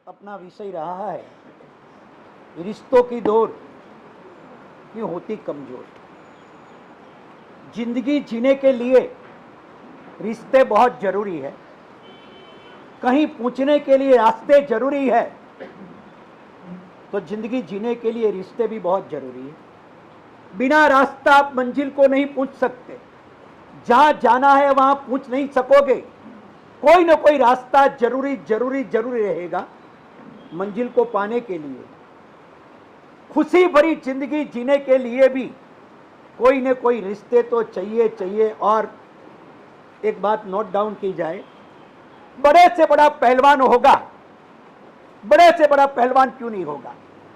अपना विषय रहा है रिश्तों की डोर क्यों होती कमजोर। जिंदगी जीने के लिए रिश्ते बहुत जरूरी है, कहीं पूछने के लिए रास्ते जरूरी है, तो जिंदगी जीने के लिए रिश्ते भी बहुत जरूरी है। बिना रास्ता आप मंजिल को नहीं पूछ सकते, जहां जाना है वहां पूछ नहीं सकोगे। कोई ना कोई रास्ता जरूरी जरूरी जरूरी रहेगा मंजिल को पाने के लिए। खुशी भरी जिंदगी जीने के लिए भी कोई न कोई रिश्ते तो चाहिए चाहिए। और एक बात नोट डाउन की जाए, बड़े से बड़ा पहलवान होगा, बड़े से बड़ा पहलवान क्यों नहीं होगा,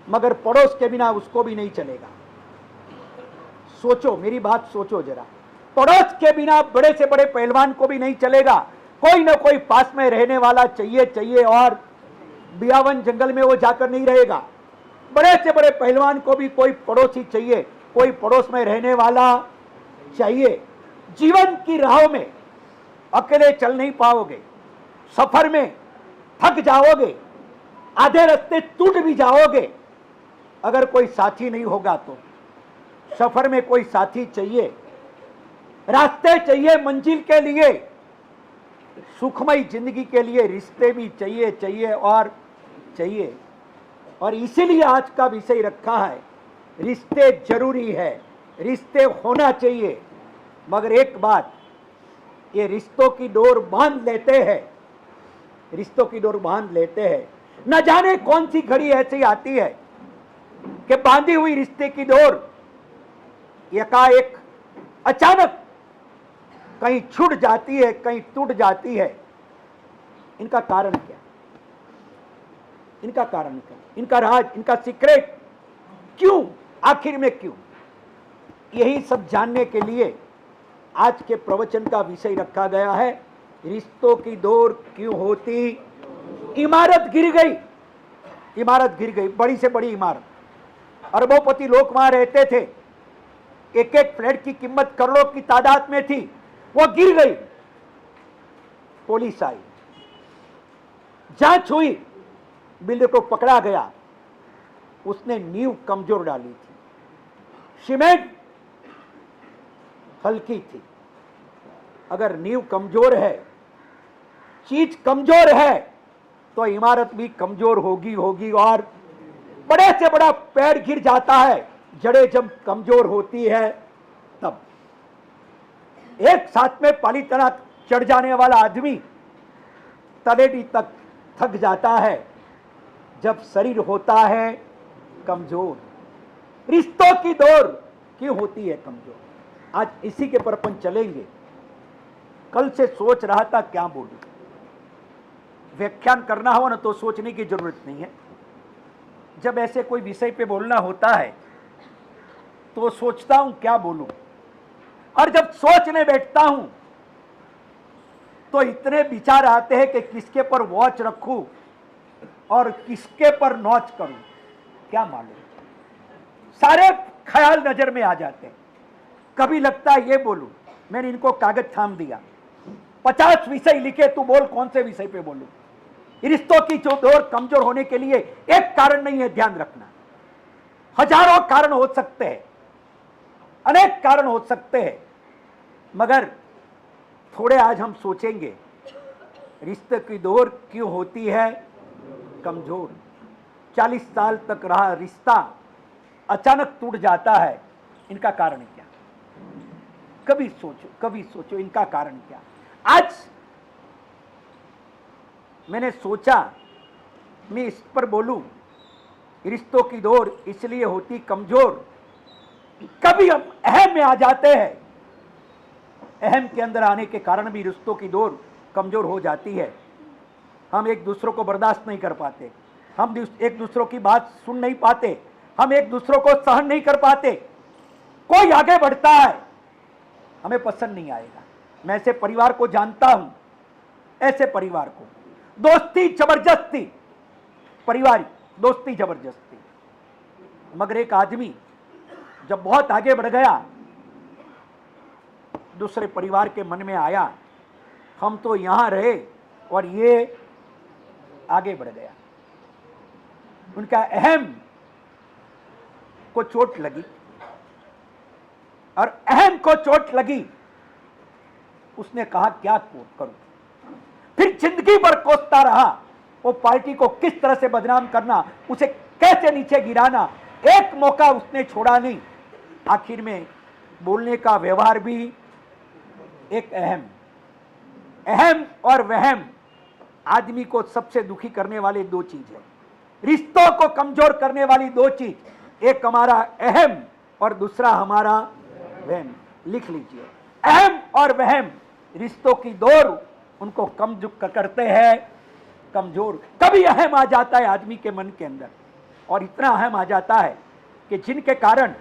मगर पड़ोस के बिना उसको भी नहीं चलेगा। सोचो, मेरी बात सोचो जरा, पड़ोस के बिना बड़े से बड़े पहलवान को भी नहीं चलेगा। कोई ना कोई पास में रहने वाला चाहिए चाहिए, और बियावन जंगल में वो जाकर नहीं रहेगा। बड़े से बड़े पहलवान को भी कोई पड़ोसी चाहिए, कोई पड़ोस में रहने वाला चाहिए। जीवन की राहों में अकेले चल नहीं पाओगे, सफर में थक जाओगे, आधे रास्ते टूट भी जाओगे। अगर कोई साथी नहीं होगा तो सफर में कोई साथी चाहिए, रास्ते चाहिए मंजिल के लिए, सुखमय जिंदगी के लिए रिश्ते भी चाहिए चाहिए और चाहिए। और इसीलिए आज का विषय रखा है रिश्ते जरूरी है, रिश्ते होना चाहिए। मगर एक बात, ये रिश्तों की डोर बांध लेते हैं, रिश्तों की डोर बांध लेते हैं। न जाने कौन सी घड़ी ऐसी आती है कि बांधी हुई रिश्ते की डोर एकाएक अचानक कहीं छूट जाती है, कहीं टूट जाती है। इनका कारण क्या, इनका कारण क्या, इनका राज, इनका सीक्रेट क्यों, आखिर में क्यों? यही सब जानने के लिए आज के प्रवचन का विषय रखा गया है रिश्तों की डोर क्यों होती। इमारत गिर गई, इमारत गिर गई, बड़ी से बड़ी इमारत, अरबोपति लोग वहां रहते थे, एक एक फ्लैट की कीमत करोड़ों की तादाद में थी, वो गिर गई। पुलिस आई, जांच हुई, बिल्डर को पकड़ा गया। उसने नींव कमजोर डाली थी, सीमेंट हल्की थी। अगर नींव कमजोर है, चीज कमजोर है, तो इमारत भी कमजोर होगी होगी। और बड़े से बड़ा पेड़ गिर जाता है, जड़ें जब कमजोर होती है तब। एक साथ में पाली तरह चढ़ जाने वाला आदमी तलेटी तक थक जाता है जब शरीर होता है कमजोर। रिश्तों की डोर क्यों होती है कमजोर, आज इसी के पर अपन चलेंगे। कल से सोच रहा था क्या बोलूं, व्याख्यान करना हो ना तो सोचने की जरूरत नहीं है। जब ऐसे कोई विषय पे बोलना होता है तो सोचता हूं क्या बोलूं, और जब सोचने बैठता हूं तो इतने विचार आते हैं कि किसके पर वॉच रखूं और किसके पर नॉच करूं, क्या मालूम। सारे ख्याल नजर में आ जाते हैं। कभी लगता है ये बोलूं, मैंने इनको कागज थाम दिया, 50 विषय लिखे, तू बोल कौन से विषय पे बोलूं। रिश्तों की जो डोर कमजोर होने के लिए एक कारण नहीं है, ध्यान रखना, हजारों कारण हो सकते हैं, अनेक कारण हो सकते हैं। मगर थोड़े आज हम सोचेंगे रिश्ते की डोर क्यों होती है कमजोर। 40 साल तक रहा रिश्ता अचानक टूट जाता है, इनका कारण क्या? कभी सोचो, कभी सोचो इनका कारण क्या। आज मैंने सोचा मैं इस पर बोलूं, रिश्तों की डोर इसलिए होती कमजोर। कभी हम अहम में आ जाते हैं, अहम के अंदर आने के कारण भी रिश्तों की डोर कमजोर हो जाती है। हम एक दूसरों को बर्दाश्त नहीं कर पाते, हम एक दूसरों की बात सुन नहीं पाते, हम एक दूसरों को सहन नहीं कर पाते। कोई आगे बढ़ता है, हमें पसंद नहीं आएगा। मैं ऐसे परिवार को जानता हूं, ऐसे परिवार को, दोस्ती जबरदस्ती, परिवार दोस्ती जबरदस्ती। मगर एक आदमी जब बहुत आगे बढ़ गया, दूसरे परिवार के मन में आया हम तो यहां रहे और ये आगे बढ़ गया। उनका अहम को चोट लगी, और अहम को चोट लगी। उसने कहा क्या करूं, फिर जिंदगी भर कोसता रहा वो पार्टी को किस तरह से बदनाम करना, उसे कैसे नीचे गिराना। एक मौका उसने छोड़ा नहीं। आखिर में बोलने का व्यवहार भी एक अहम और वहम आदमी को सबसे दुखी करने वाले दो चीज है, रिश्तों को कमजोर करने वाली दो चीज, एक हमारा अहम और दूसरा हमारा वहम। लिख लीजिए, अहम और वहम रिश्तों की डोर उनको कमजोर करते हैं, कमजोर। कभी अहम आ जाता है आदमी के मन के अंदर, और इतना अहम आ जाता है कि जिनके कारण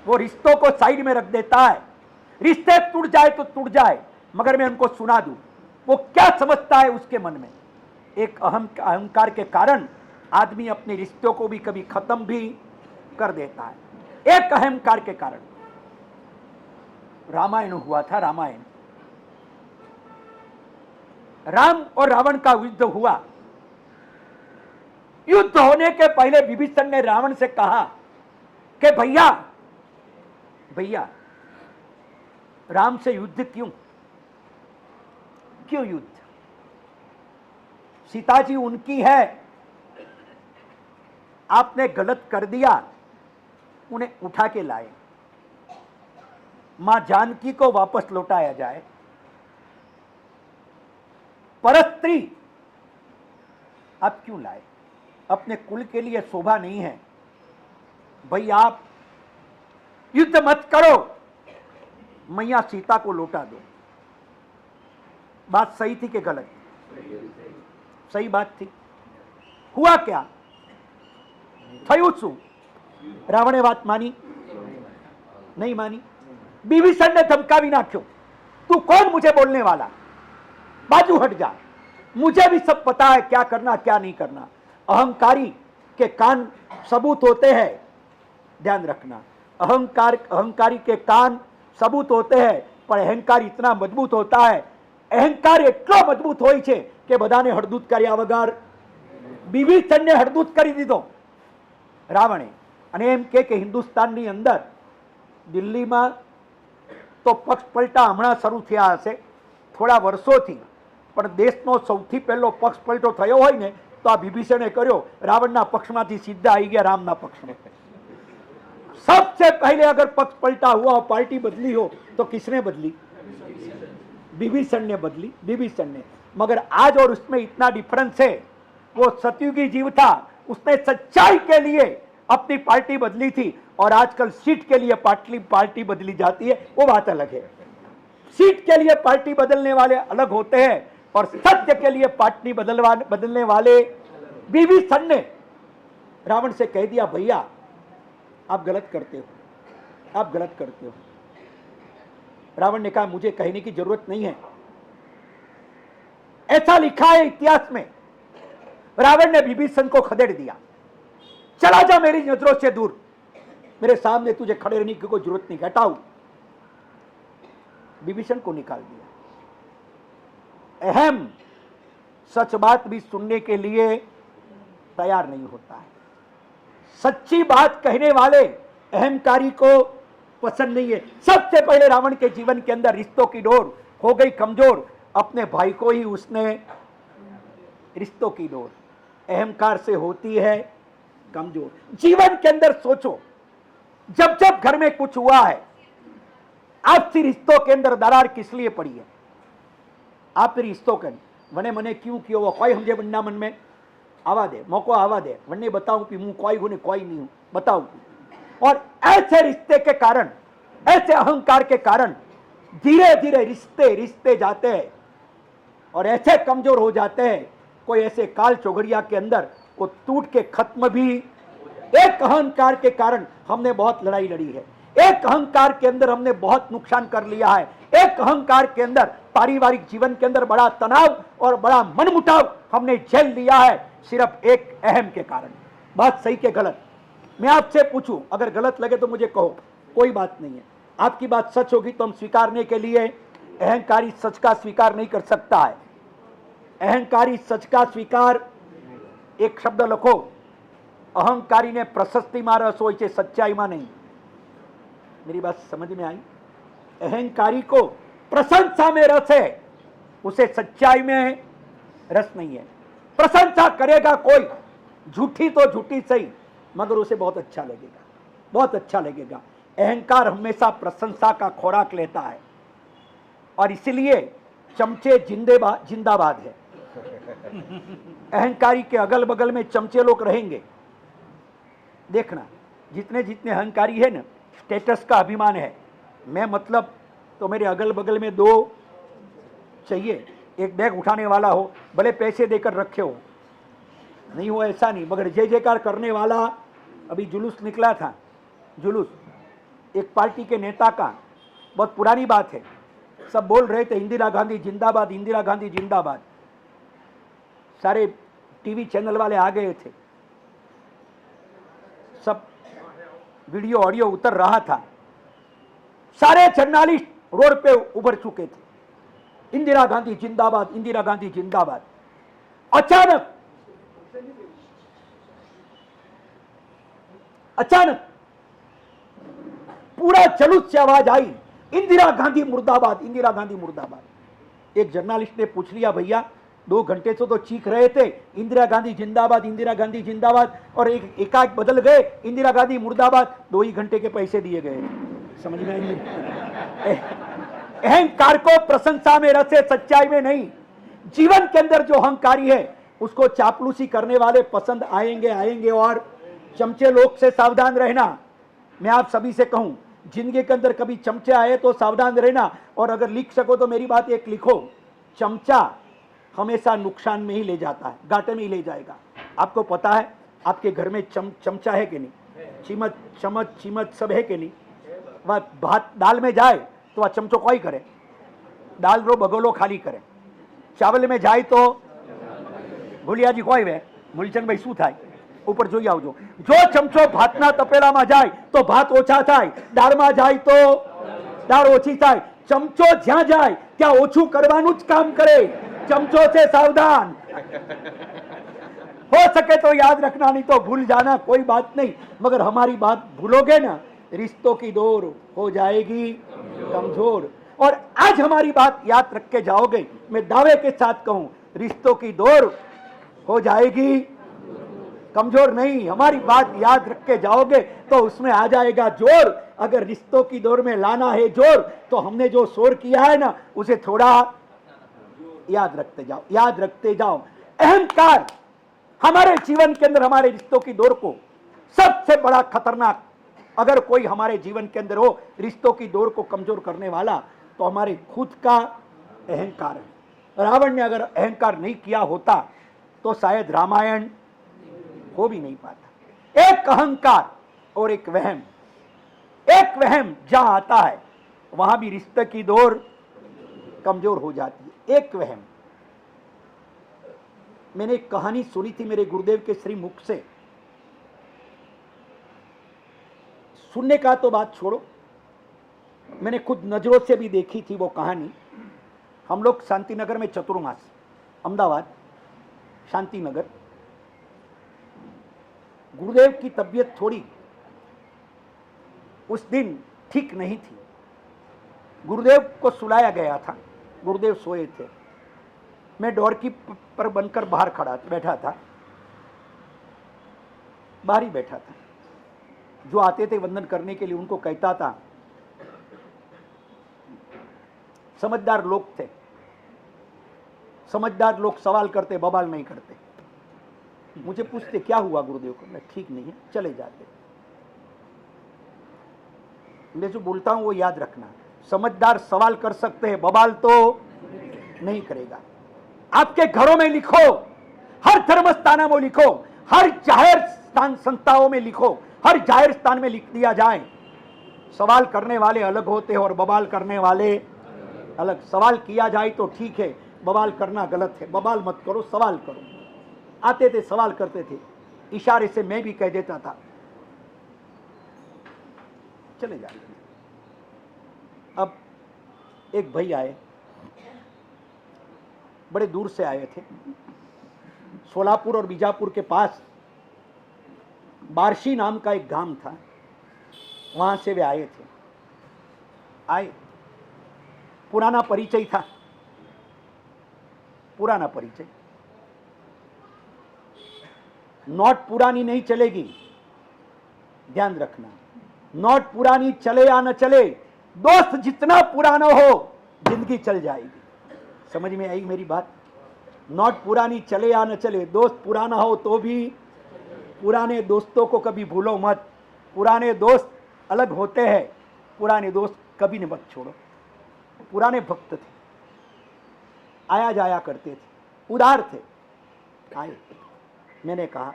वो रिश्तों को साइड में रख देता है। रिश्ते टूट जाए तो टूट जाए, मगर मैं उनको सुना दूं वो क्या समझता है उसके मन में। एक अहंकार के कारण आदमी अपने रिश्तों को भी कभी खत्म भी कर देता है। एक अहंकार के कारण रामायण हुआ था। रामायण, राम और रावण का युद्ध हुआ। युद्ध होने के पहले विभीषण ने रावण से कहा कि भैया भैया राम से युद्ध क्यों युद्ध, सीता जी उनकी है, आपने गलत कर दिया, उन्हें उठा के लाए, मां जानकी को वापस लौटाया जाए। परस्त्री आप क्यों लाए, अपने कुल के लिए शोभा नहीं है। भाई आप युद्ध मत करो, मैया सीता को लौटा दो। बात सही थी कि गलत? सही बात थी। हुआ क्या, थयु शू? रावणे बात मानी नहीं मानी। विभीषण ने धमकावी नाख्यो, तू कौन मुझे बोलने वाला, बाजू हट जा, मुझे भी सब पता है क्या करना क्या नहीं करना। अहंकारी के कान सबूत होते हैं, ध्यान रखना। अहंकारी के कान सबूत होते हैं, पर अहंकार इतना मजबूत होता है, अहंकार એટલો મજબૂત હોય છે કે બધાને હળદૂત કર્યા વગર વિભીષણને હળદૂત કરી દીધો રાવણે। અને એમ કે હિન્દુસ્તાનની અંદર દિલ્હીમાં તો પક્ષ પલટા હમણાં શરૂ થયા હશે થોડા વર્ષોથી, પણ દેશનો સૌથી પહેલો પક્ષ પલટો થયો હોય ને તો આ વિભીષણે કર્યો। રાવણના પક્ષમાંથી સીધા આવી ગયા રામના પક્ષમાં। सबसे पहले अगर पक्ष पलटा हुआ और पार्टी बदली हो तो किसने बदली? विभीषण ने बदली, विभीषण ने। मगर आज और उसमें इतना डिफरेंस है, वो सतयुगी जीव था, उसने सच्चाई के लिए अपनी पार्टी बदली थी, और आजकल सीट के लिए पार्टी बदली जाती है, वो बात अलग है। सीट के लिए पार्टी बदलने वाले अलग होते हैं, और सत्य के लिए पार्टी बदलने वाले। विभीषण ने रावण से कह दिया, भैया आप गलत करते हो, आप गलत करते हो। रावण ने कहा, मुझे कहने की जरूरत नहीं है, ऐसा लिखा है इतिहास में। रावण ने विभीषण को खदेड़ दिया, चला जा मेरी नजरों से दूर, मेरे सामने तुझे खड़े रहने की कोई जरूरत नहीं, हटाओ। विभीषण को निकाल दिया। अहम सच बात भी सुनने के लिए तैयार नहीं होता है। सच्ची बात कहने वाले अहंकारी को पसंद नहीं है। सबसे पहले रावण के जीवन के अंदर रिश्तों की डोर हो गई कमजोर, अपने भाई को ही उसने, रिश्तों की डोर अहंकार से होती है कमजोर। जीवन के अंदर सोचो, जब जब घर में कुछ हुआ है, आपसी रिश्तों के अंदर दरार किस लिए पड़ी है? आप रिश्तों के वने मने क्यों कियो वो कोई समझे बन्ना मन में आवा दे, मौको आवा दे, वन्ने बताऊं कि मैं कोई हूं ने कोई नहीं हूं, बताऊं। और ऐसे रिश्ते के कारण, ऐसे अहंकार के कारण धीरे धीरे रिश्ते जाते हैं और ऐसे कमजोर हो जाते हैं। कोई ऐसे काल चौघड़िया के अंदर वो टूट के खत्म भी। एक अहंकार के कारण हमने बहुत लड़ाई लड़ी है, एक अहंकार के अंदर हमने बहुत नुकसान कर लिया है, एक अहंकार के अंदर पारिवारिक जीवन के अंदर बड़ा तनाव और बड़ा मनमुटाव हमने झेल लिया है, सिर्फ एक अहम के कारण। बात सही के गलत? मैं आपसे पूछूं, अगर गलत लगे तो मुझे कहो, कोई बात नहीं है। आपकी बात सच होगी तो हम स्वीकारने के लिए, अहंकारी सच का स्वीकार नहीं कर सकता है। अहंकारी सच का स्वीकार, एक शब्द लिखो, અહંકારીને પ્રશસ્તિમાં રસ હોય છે, સચ્ચાઈમાં નહીં. मेरी बात समझ में आई? अहंकारी को प्रशंसा में रस है, उसे सच्चाई में रस नहीं है. प्रशंसा करेगा कोई, झूठी तो झूठी सही, मगर उसे बहुत अच्छा लगेगा, बहुत अच्छा लगेगा. अहंकार हमेशा प्रशंसा का खोराक लेता है और इसलिए चमचे जिंदाबाद है. अहंकारी के अगल बगल में चमचे लोग रहेंगे. देखना, जितने जितने अहंकारी है ना, स्टेटस का अभिमान है. मैं मतलब तो मेरे अगल बगल में दो चाहिए. एक बैग उठाने वाला हो, भले पैसे देकर रखे हो, नहीं हो ऐसा नहीं, मगर जय जयकार करने वाला. अभी जुलूस निकला था, जुलूस एक पार्टी के नेता का, बहुत पुरानी बात है. सब बोल रहे थे इंदिरा गांधी जिंदाबाद, इंदिरा गांधी जिंदाबाद. सारे टीवी चैनल वाले आ गए थे, सब वीडियो ऑडियो उतर रहा था. सारे जर्नलिस्ट रोड पे उभर चुके थे, इंदिरा गांधी जिंदाबाद, इंदिरा गांधी जिंदाबाद. अचानक पूरा जुलूस से आवाज आई, इंदिरा गांधी मुर्दाबाद, इंदिरा गांधी मुर्दाबाद. एक जर्नलिस्ट ने पूछ लिया, भैया 2 घंटे से तो चीख रहे थे इंदिरा गांधी जिंदाबाद, इंदिरा गांधी जिंदाबाद, और एकाएक बदल गए इंदिरा गांधी मुर्दाबाद. 2 ही घंटे के पैसे दिए गए. समझ में आई? अहंकार को प्रशंसा में रस है, सच्चाई में नहीं. जीवन के अंदर जो अहंकारी है उसको चापलूसी करने वाले पसंद आएंगे. और चमचे लोग से सावधान रहना. मैं आप सभी से कहूं, जिंदगी के अंदर कभी चमचे आए तो सावधान रहना. और अगर लिख सको तो मेरी बात एक लिखो, चमचा हमेशा नुकसान में ही ले जाता है, घाटे में ही ले जाएगा. आपको पता है आपके घर में चमचा है कि नहीं? चीमच चम्मच चीमच सब है कि नहीं? वह भात दाल में जाए तो वह चमचो कोई करे, दाल रो बगोलो खाली करे. चावल में जाए तो ભુલિયાજી કોઈ વે મૂલચંદ ભાઈ શું થાય? ઉપર જોઈ આવજો. જો ચમચો ભાતના તપેલામાં જાય તો ભાત ઓછા થાય, દાળમાં જાય તો દાળ ઓછી થાય. ચમચો જ્યાં જાય ત્યાં ઓછું કરવાનું જ કામ કરે. चमचों से सावधान. हो सके तो याद रखना, नहीं तो भूल जाना, कोई बात नहीं, मगर हमारी बात भूलोगे ना, रिश्तों की डोर हो जाएगी कमजोर. और आज हमारी बात याद रख के जाओगे, मैं दावे के साथ कहूं, रिश्तों की डोर हो जाएगी कमजोर नहीं. हमारी बात याद रख के जाओगे तो उसमें आ जाएगा जोर. अगर रिश्तों की डोर में लाना है जोर, तो हमने जो शोर किया है ना, उसे थोड़ा याद रखते जाओ, याद रखते जाओ. अहंकार हमारे जीवन के अंदर हमारे रिश्तों की डोर को सबसे बड़ा खतरनाक, अगर कोई हमारे जीवन के अंदर हो रिश्तों की डोर को कमजोर करने वाला, तो हमारे खुद का अहंकार है. रावण ने अगर अहंकार नहीं किया होता तो शायद रामायण हो भी नहीं पाता. एक अहंकार और एक वहम जहां आता है वहां भी रिश्ते की डोर कमजोर हो जाती है. एक वहम. मैंने एक कहानी सुनी थी मेरे गुरुदेव के श्री मुख से. सुनने का तो बात छोड़ो, मैंने खुद नजरों से भी देखी थी वो कहानी. हम लोग शांतिनगर में चतुर्मास, अहमदाबाद शांतिनगर. गुरुदेव की तबीयत थोड़ी उस दिन ठीक नहीं थी. गुरुदेव को सुलाया गया था, गुरुदेव सोए थे. मैं डोर की पर बनकर बाहर बैठा था, बाहर ही बैठा था. जो आते थे वंदन करने के लिए उनको कहता था. समझदार लोग थे, समझदार लोग सवाल करते, बवाल नहीं करते. मुझे पूछते क्या हुआ गुरुदेव को, मैं ठीक नहीं है, चले जाते. मैं जो बोलता हूं वो याद रखना. समझदार सवाल कर सकते हैं, बवाल तो नहीं करेगा. आपके घरों में लिखो, हर धर्म स्थानों में लिखो, हर जाहिर स्थान संस्थाओं में लिखो, हर जाहिर स्थान में लिख दिया जाए, सवाल करने वाले अलग होते हैं और बवाल करने वाले अलग. सवाल किया जाए तो ठीक है, बवाल करना गलत है. बवाल मत करो, सवाल करो. आते थे, सवाल करते थे, इशारे से मैं भी कह देता था चले जाइए. अब एक भाई आए, बड़े दूर से आए थे, सोलापुर और बीजापुर के पास बार्शी नाम का एक गांव था, वहां से वे आए थे। आए, पुराना परिचय था, पुराना परिचय। नोट पुरानी नहीं चलेगी, ध्यान रखना। नोट पुरानी चले या न चले, दोस्त जितना पुराना हो जिंदगी चल जाएगी। समझ में आई मेरी बात? नोट पुरानी चले या न चले, दोस्त पुराना हो तो भी। पुराने दोस्तों को कभी भूलो मत, पुराने दोस्त अलग होते हैं, पुराने दोस्त कभी न मत छोड़ो। पुराने भक्त थे, आया जाया करते थे, उदार थे। आए, मैंने कहा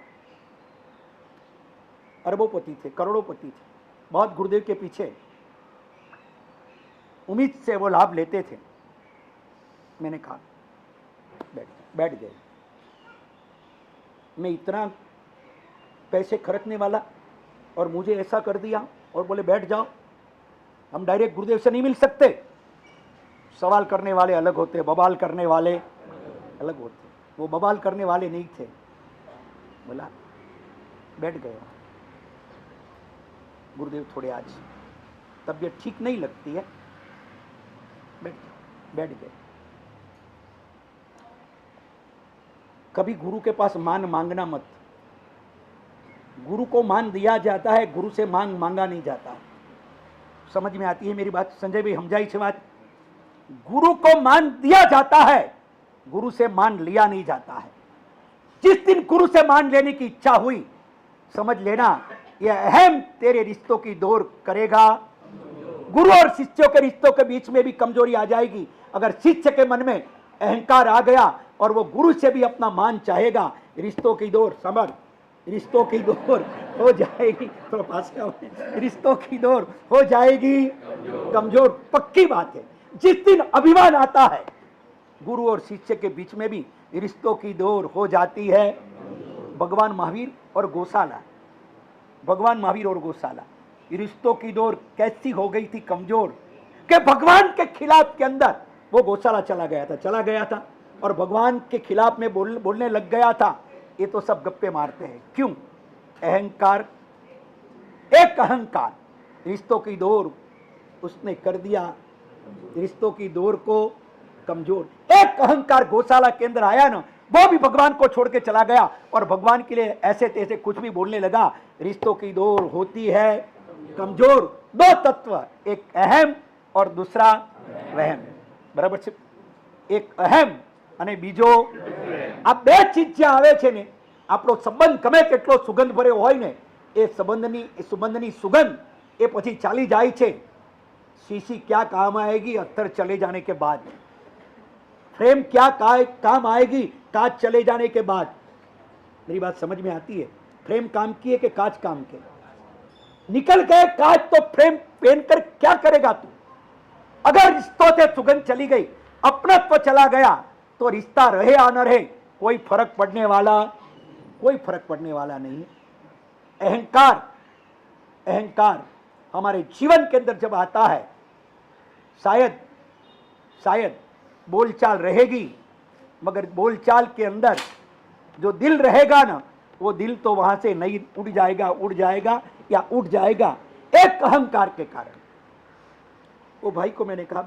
अरबोपति थे, करोड़ोपति थे, बहुत गुरुदेव के पीछे उम्मीद से वो लाभ लेते थे। मैंने कहा बैठ गए। मैं इतना पैसे खर्चने वाला और मुझे ऐसा कर दिया और बोले बैठ जाओ। हम डायरेक्ट गुरुदेव से नहीं मिल सकते। सवाल करने वाले अलग होते, बवाल करने वाले अलग होते। वो बवाल करने वाले नहीं थे। बोला बैठ गए। गुरुदेव थोड़े आज तबीयत ठीक नहीं लगती है, बैठ गए। कभी गुरु के पास मान मांगना मत। गुरु को मान दिया जाता है, गुरु से मांगा नहीं जाता। समझ में आती है मेरी बात संजय भाई? समझाई छे बात? गुरु को मान दिया जाता है, गुरु से मान लिया नहीं जाता है। जिस दिन गुरु से मान लेने की इच्छा हुई, समझ लेना यह अहम तेरे रिश्तों की दौर करेगा। गुरु और शिष्यों के रिश्तों के बीच में भी कमजोरी आ जाएगी। अगर शिष्य के मन में अहंकार आ गया और वो गुरु से भी अपना मान चाहेगा, रिश्तों की दौर समझ, रिश्तों की दौर हो जाएगी। थोड़ा पास का, रिश्तों की दौर हो जाएगी कमजोर, पक्की बात है। जिस दिन अभिमान आता है, गुरु और शिष्य के बीच में भी रिश्तों की दौर हो जाती है। भगवान महावीर और गौशाला, भगवान महावीर और गौशाला, रिश्तों की दौर कैसी हो गई थी कमजोर कि भगवान के खिलाफ के अंदर वो गौशाला चला गया था और भगवान के खिलाफ में बोलने लग गया था। ये तो सब गप्पे मारते हैं। क्यों? अहंकार, एक अहंकार रिश्तों की दौर उसने कर दिया, रिश्तों की दौर को कमजोर। एक अहंकार गौशाला के अंदर आया ना, वो भी भगवान को छोड़ के चला गया और भगवान के लिए ऐसे तैसे कुछ भी बोलने लगा। रिश्तों की दौर होती है कमजोर। दो तत्व, एक अहम और दूसरा वहम, बराबर છે? एक अहम અને બીજો, આ બે ચીજ જે આવે છે ને, આપણો સંબંધ ગમે તેટલો સુગંધ ભર્યો હોય ને, એ સુગંધની સુગંધ એ પછી ચાલી જાય છે। शीशी क्या काम आएगी अत्तर चले जाने के बाद? फ्रेम क्या काम आएगी कांच चले जाने के बाद? मेरी बात समझ में आती है? फ्रेम काम की है कि कांच काम के? निकल गए कांच तो फ्रेम पहनकर क्या करेगा तू? अगर रिश्तों से सुगंध चली गई, अपनत्व चला गया, तो रिश्ता रहे या न रहे कोई फर्क पड़ने वाला नहीं। अहंकार हमारे जीवन के अंदर जब आता है, शायद बोलचाल रहेगी, मगर बोलचाल के अंदर जो दिल रहेगा ना, वो दिल तो वहां से नहीं उड़ जाएगा या उठ जाएगा एक अहंकार के कारण। वो भाई को मैंने कहा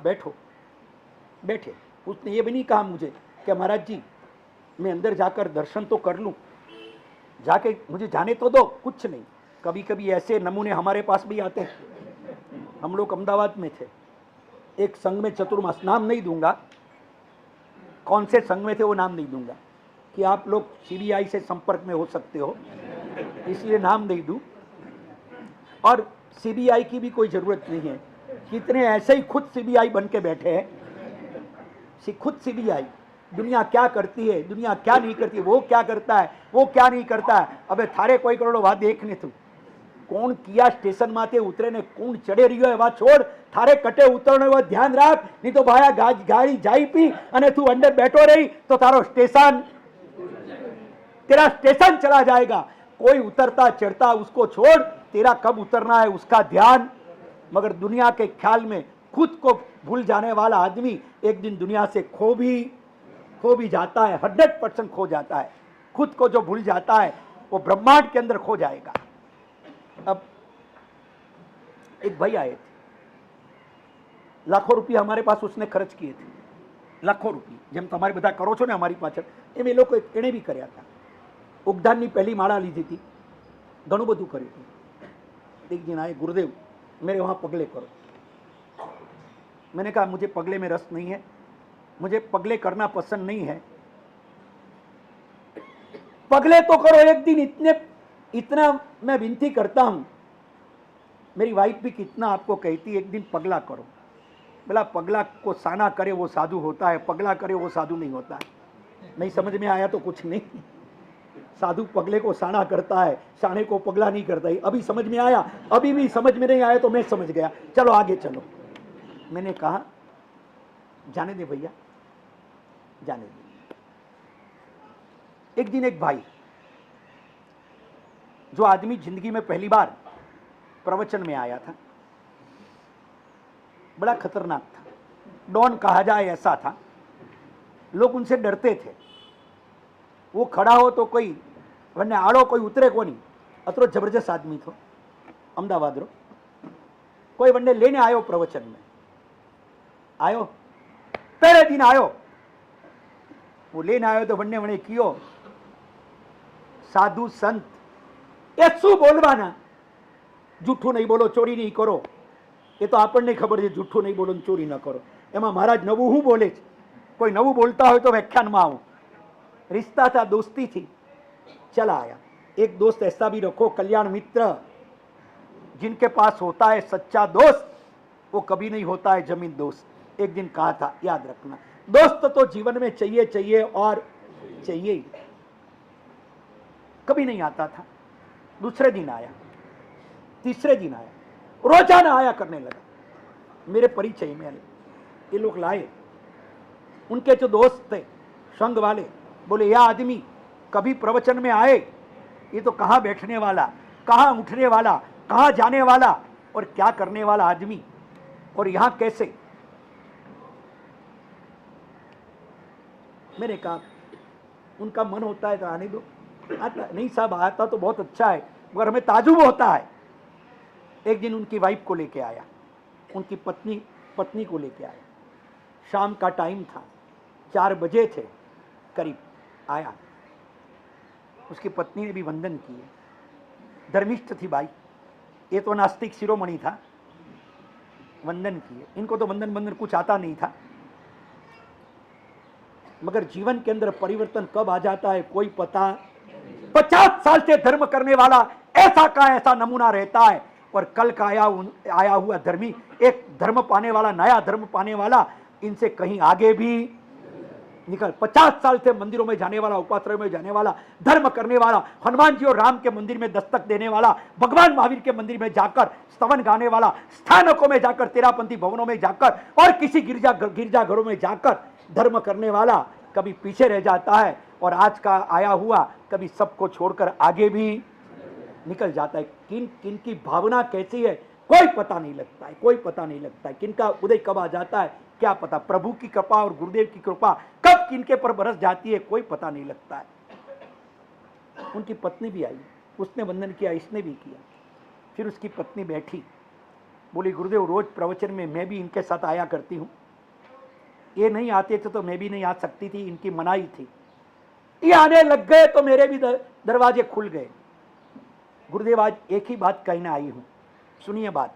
बैठे। उसने ये भी नहीं कहा मुझे कि महाराज जी मैं अंदर जाकर दर्शन तो कर लूं, जाके मुझे जाने तो दो। कुछ नहीं। कभी कभी ऐसे नमूने हमारे पास भी आते हैं। हम लोग अहमदाबाद में थे, एक संघ में चतुर्मास, नाम नहीं दूंगा, कौन से संघ में थे वो नाम नहीं दूंगा कि आप लोग सीबीआई से संपर्क में हो सकते हो, इसलिए नाम नहीं दूं। और सीबीआई की भी कोई जरूरत नहीं है। कितने ऐसे ही खुद सीबीआई बन के बैठे हैं। खुद सीबीआई, दुनिया क्या करती है, दुनिया क्या नहीं करती है, वो क्या करता है, वो क्या नहीं करता है। अबे थारे कोई करोड़ो बात देखने तू कोण किया स्टेशन माथे उतरे ने कोण चढ़े रह्यो है, वा छोड़। थारे कटे उतरने वो ध्यान राख, नहीं तो भाया गाड़ी जाई पी अने तू अंदर बैठो रही तो तेरा स्टेशन चला जाएगा। कोई उतरता चढ़ता उसको छोड़, तेरा कब उतरना है उसका ध्यान। मगर दुनिया के ख्याल में खुद को भूल जाने वाला आदमी एक दिन दुनिया से खो भी जाता है। 100% खो जाता है। खुद को जो भूल जाता है वो ब्रह्मांड के अंदर खो जाएगा। अब एक भाई आए थे, लाखों रुपया हमारे पास उसने खर्च किए थे, लाखों रुपये, જેમ તમારે બધા કરો છો ને અમારી પાછળ, એમ એ લોકો એણે બી કર્યા હતા. ઉગદાનની પહેલી માળા લીધી હતી, ઘણું બધું કર્યું હતું. एक दिन आए, गुरुदेव मेरे वहाँ पगले करो. मैंने कहा मुझे पगले में रस नहीं है, मुझे पगले करना पसंद नहीं है. पगले तो करो एक दिन, इतना मैं विनती करता हूं. मेरी वाइफ भी कितना आपको कहती, एक दिन पगला करो. बोला पगला को साना करे वो साधु होता है, पगला करे वो साधु नहीं होता है. नहीं समझ में आया तो कुछ नहीं, साधु पगले को साना करता है, साने को पगला नहीं करता है. अभी समझ में आया, अभी भी समझ में नहीं आया तो मैं समझ गया, चलो आगे चलो. मैंने कहा जाने दे भैया, जाने दे. एक दिन एक भाई, जो आदमी जिंदगी में पहली बार प्रवचन में आया था, बड़ा खतरनाक था, डॉन कहा जाए ऐसा था, लोग उनसे डरते थे. वो खड़ा हो तो कोई वन्ने आड़ो कोई उतरे को नहीं, अतरो जबरदस्त आदमी थो. अमदावाद रो कोई वन्ने लेने आयो, प्रवचन में आयो, पहले दिन आयो, वो लेने आयो तो वन्ने वने कियो, साधु संत ए शू बोलवाना, जूठू नहीं बोलो, चोरी नहीं करो. ये तो આપણને ખબર છે, જૂઠું નહીં બોલો, ચોરી ન કરો. એમાં મહારાજ નવું હું બોલે છે, કોઈ નવું બોલતા હોય તો વ્યાખ્યાનમાં આવું. रिश्ता था, दोस्ती थी, चला आया. एक दोस्त ऐसा भी रखो, कल्याण मित्र, जिनके पास होता है सच्चा दोस्त, वो कभी नहीं होता है जमीन दोस्त. एक दिन कहा था, याद रखना, दोस्त तो जीवन में चाहिए चाहिए और चाहिए ही, कभी नहीं आता था. दूसरे दिन आया, तीसरे दिन आया, रोजाना आया करने लगा. मेरे परिचय में ये लोग लाए, उनके जो दोस्त थे संघ वाले, बोले यह आदमी कभी प्रवचन में आए, ये तो कहाँ बैठने वाला, कहाँ उठने वाला, कहाँ जाने वाला और क्या करने वाला आदमी, और यहां कैसे. मैंने कहा उनका मन होता है तो आने दो. आता नहीं साहब, आता तो बहुत अच्छा है, मगर हमें ताजुब होता है. एक दिन उनकी वाइफ को लेके आया, उनकी पत्नी को लेके आया. शाम का टाइम था, 4 बजे थे करीब. आया, उसकी पत्नी ने भी वंदन किए. धर्मिष्ठ थी भाई, ये तो नास्तिक शिरोमणि था. वंदन किए. इनको तो वंदन कुछ आता नहीं था, मगर जीवन के अंदर परिवर्तन कब आ जाता है कोई पता. 50 साल से धर्म करने वाला ऐसा का ऐसा नमूना रहता है, और कल का आया हुआ धर्मी, एक धर्म पाने वाला, नया धर्म पाने वाला, इनसे कहीं आगे भी निकल. 50 साल से मंदिरों में जाने वाला, उपाश्रय में जाने वाला, धर्म करने वाला, हनुमान जी और राम के मंदिर में दस्तक देने वाला, भगवान महावीर के मंदिर में जाकर स्तवन गाने वाला, स्थानकों में जाकर, तेरापंथी भवनों में जाकर और किसी गिरजाघरों में जाकर धर्म करने वाला कभी पीछे रह जाता है, और आज का आया हुआ कभी सबको छोड़कर आगे भी निकल जाता है. किन की भावना कैसी है कोई पता नहीं लगता है, कोई पता नहीं लगता है. किनका उदय कब आ जाता है क्या पता. प्रभु की कृपा और गुरुदेव की कृपा कब किनके पर बरस जाती है कोई पता नहीं लगता है. उनकी पत्नी भी आई, उसने वंदन किया, इसने भी किया. फिर उसकी पत्नी बैठी, बोली गुरुदेव रोज प्रवचन में मैं भी इनके साथ आया करती हूँ, ये नहीं आते थे तो मैं भी नहीं आ सकती थी, इनकी मनाही थी. ये आने लग गए तो मेरे भी दरवाजे खुल गए. गुरुदेव आज एक ही बात कहने आई हूं, सुनिए बात,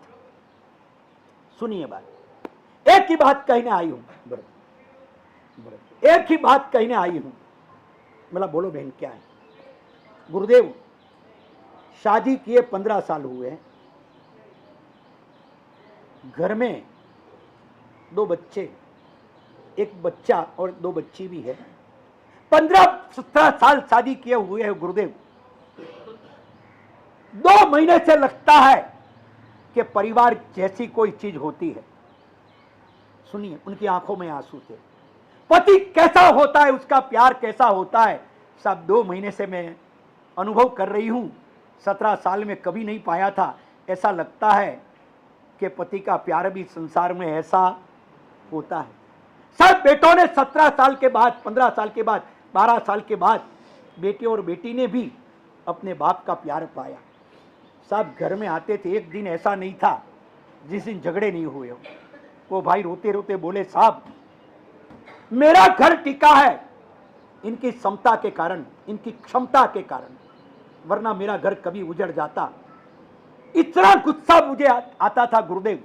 सुनिए बात, एक ही बात कहने आई हूं. एक ही बात कहने आई हूं. बोला बोलो बहन क्या है. गुरुदेव शादी किए 15 साल हुए हैं, घर में 2 बच्चे, एक बच्चा और 2 बच्ची भी है. 15-17 साल शादी किए हुए हैं गुरुदेव. 2 महीने से लगता है कि परिवार जैसी कोई चीज होती है. सुनिए, उनकी आंखों में आंसू थे. पति कैसा होता है, उसका प्यार कैसा होता है, सब 2 महीने से मैं अनुभव कर रही हूं. 17 साल में कभी नहीं पाया था. ऐसा लगता है कि पति का प्यार भी संसार में ऐसा होता है. सब बेटों ने 17 साल के बाद, 15 साल के बाद, 12 साल के बाद बेटे और बेटी ने भी अपने बाप का प्यार पाया. साहब घर में आते थे, एक दिन ऐसा नहीं था जिस दिन झगड़े नहीं हुए हो। वो भाई रोते रोते बोले, साहब मेरा घर टिका है इनकी समता के कारण, इनकी क्षमता के कारण, वरना मेरा घर कभी उजड़ जाता। इतना गुस्सा मुझे आता था गुरुदेव,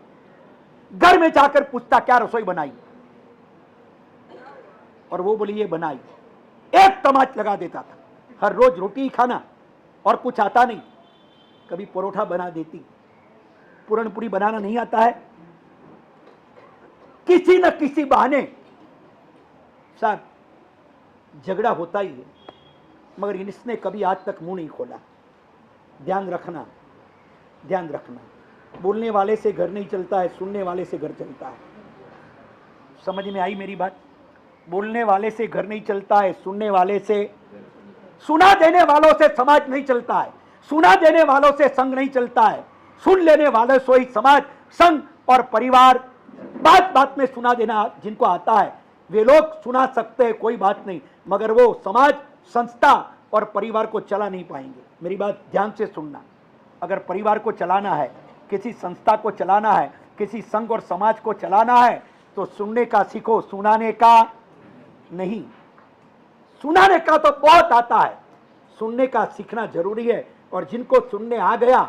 घर में जाकर पूछता क्या रसोई बनाई, और वो बोली ये बनाई, एक तमाच लगा देता था। हर रोज रोटी खाना और कुछ आता नहीं, कभी परोठा बना देती, पूरनपूरी बनाना नहीं आता है, किसी न किसी बहाने साहब झगड़ा होता ही है, मगर इसने कभी आज तक मुंह नहीं खोला। ध्यान रखना, ध्यान रखना, बोलने वाले से घर नहीं चलता है, सुनने वाले से घर चलता है। समझ में आई मेरी बात? बोलने वाले से घर नहीं चलता है, सुनने वाले से, सुना देने वालों से समाज नहीं चलता है, सुना देने वालों से संघ नहीं चलता है, सुन लेने वालों से ही समाज, संघ और परिवार। बात बात में सुना देना जिनको आता है वे लोग सुना सकते हैं, कोई बात नहीं, मगर वो समाज, संस्था और परिवार को चला नहीं पाएंगे। मेरी बात ध्यान से सुनना। अगर परिवार को चलाना है, किसी संस्था को चलाना है, किसी संघ और समाज को चलाना है, तो सुनने का सीखो, सुनाने का नहीं। सुनाने का तो बहुत आता है, सुनने का सीखना जरूरी है। और जिनको सुनने आ गया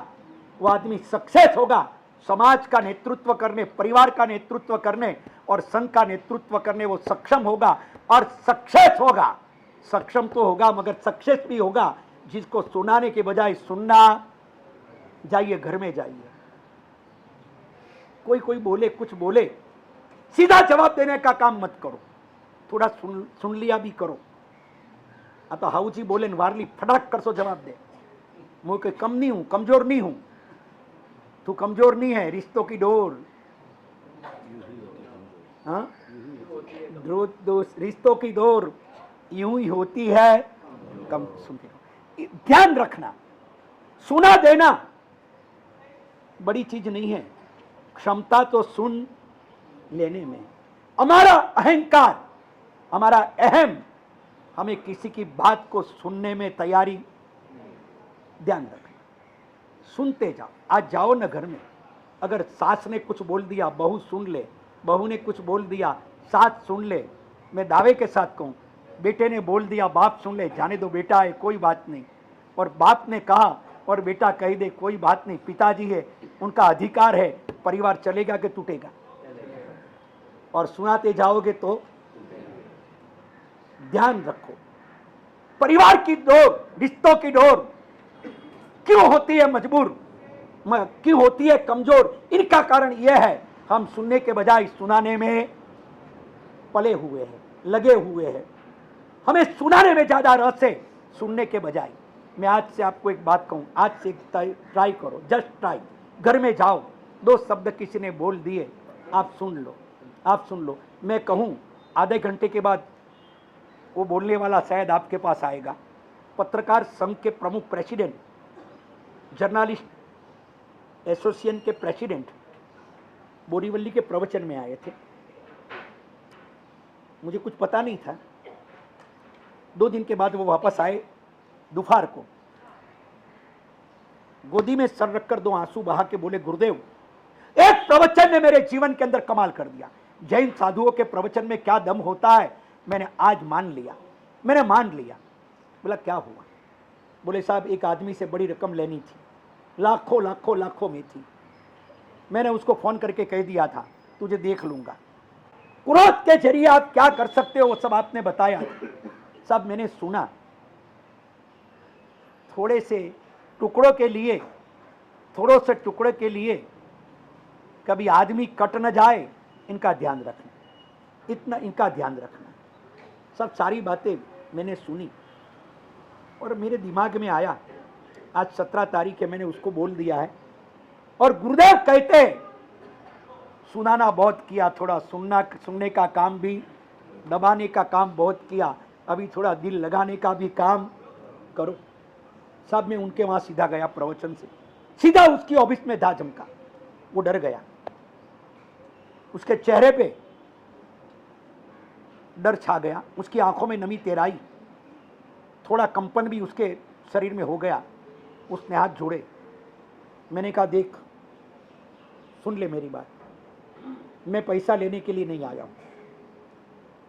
वो आदमी सक्सेस होगा, समाज का नेतृत्व करने, परिवार का नेतृत्व करने और संघ का नेतृत्व करने वो सक्षम होगा और सक्सेस होगा। सक्षम तो होगा मगर सक्सेस भी होगा जिसको सुनाने के बजाय सुनना। जाइए घर में जाइए, कोई बोले, कुछ बोले, सीधा जवाब देने का काम मत करो, थोड़ा सुन लिया भी करो। आता हाउजी बोले वारली फटाक कर सो जवाब दे, मुझे कम नहीं हूं, कमजोर नहीं हूं। तू कमजोर नहीं है, रिश्तों की डोर, हाँ, रिश्तों की डोर यूं ही होती है कम। सुनते, ध्यान रखना, सुना देना बड़ी चीज नहीं है, क्षमता तो सुन लेने में। हमारा अहंकार, हमारा अहम हमें किसी की बात को सुनने में तैयारी। ध्यान रखना, सुनते जाओ। आज जाओ ना घर में, अगर सास ने कुछ बोल दिया बहू सुन ले, बहू ने कुछ बोल दिया सास सुन ले। मैं दावे के साथ कहूं, बेटे ने बोल दिया बाप सुन ले, जाने दो बेटा है कोई बात नहीं, और बाप ने कहा और बेटा कह दे कोई बात नहीं, पिताजी है उनका अधिकार है, परिवार चलेगा कि टूटेगा? और सुनाते जाओगे तो ध्यान रखो, परिवार की डोर, रिश्तों की डोर क्यों होती है मजबूर, क्यों होती है कमजोर? इनका कारण यह है हम सुनने के बजाय सुनाने में पले हुए हैं, लगे हुए हैं। हमें सुनाने में ज्यादा रस है सुनने के बजाय। मैं आज से आपको एक बात कहूं, आज से ट्राई करो, जस्ट ट्राई। घर में जाओ, दो शब्द किसी ने बोल दिए, आप सुन लो, आप सुन लो। मैं कहूं आधे घंटे के बाद वो बोलने वाला शायद आपके पास आएगा। पत्रकार संघ के प्रमुख प्रेसिडेंट, जर्नलिस्ट एसोसिएशन के प्रेसिडेंट बोरीवली के प्रवचन में आए थे। मुझे कुछ पता नहीं था। 2 दिन के बाद वो वापस आए दोपहर को, गोदी में सर रखकर 2 आंसू बहा के बोले, गुरुदेव एक प्रवचन ने मेरे जीवन के अंदर कमाल कर दिया। जैन साधुओं के प्रवचन में क्या दम होता है मैंने आज मान लिया, मैंने मान लिया। बोला क्या हुआ? बोले साहब एक आदमी से बड़ी रकम लेनी थी, लाखों लाखों लाखों में थी। मैंने उसको फोन करके कह दिया था तुझे देख लूंगा। क्रोध के जरिए आप क्या कर सकते हो वो सब आपने बताया। सब मैंने सुना। थोड़े से टुकड़ों के लिए, थोड़ों से टुकड़े के लिए कभी आदमी कट न जाए, इनका ध्यान रखना, इतना इनका ध्यान रखना। सब सारी बातें मैंने सुनी और मेरे दिमाग में आया। आज 17 तारीख है, मैंने उसको बोल दिया है। और गुरुदेव कहते हैं सुनाना बहुत किया, थोड़ा सुनने का काम भी, दबाने का काम बहुत किया, अभी थोड़ा दिल लगाने का भी काम करो। सब मैं उनके वहां सीधा गया, प्रवचन से सीधा उसकी ऑफिस में था जमका। वो डर गया, उसके चेहरे पे डर छा गया, उसकी आंखों में नमी तेराई, थोड़ा कंपन भी उसके शरीर में हो गया। उसने हाथ जोड़े, मैंने कहा देख, सुन ले मेरी बात, मैं पैसा लेने के लिए नहीं आया हूं,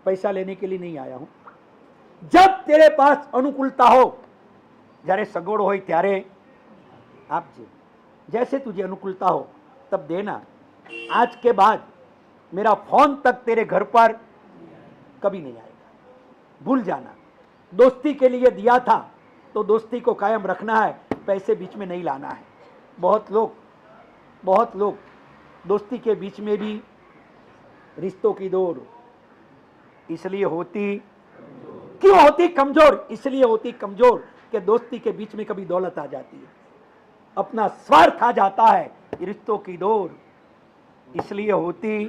पैसा लेने के लिए नहीं आया हूं। जब तेरे पास अनुकूलता हो, જ્યારે સગવડ હોય ત્યારે આપજે, जैसे तुझे अनुकूलता हो तब देना। आज के बाद मेरा फोन तक तेरे घर पर कभी नहीं आएगा, भूल जाना। दोस्ती के लिए दिया था तो दोस्ती को कायम रखना है, पैसे बीच में नहीं लाना है। बहुत लोग दोस्ती के बीच में भी रिश्तों की दौड़ इसलिए होती, क्यों होती कमजोर? इसलिए होती कमजोर कि दोस्ती के बीच में कभी दौलत आ जाती है, अपना स्वार्थ आ जाता है। रिश्तों की दौड़ इसलिए होती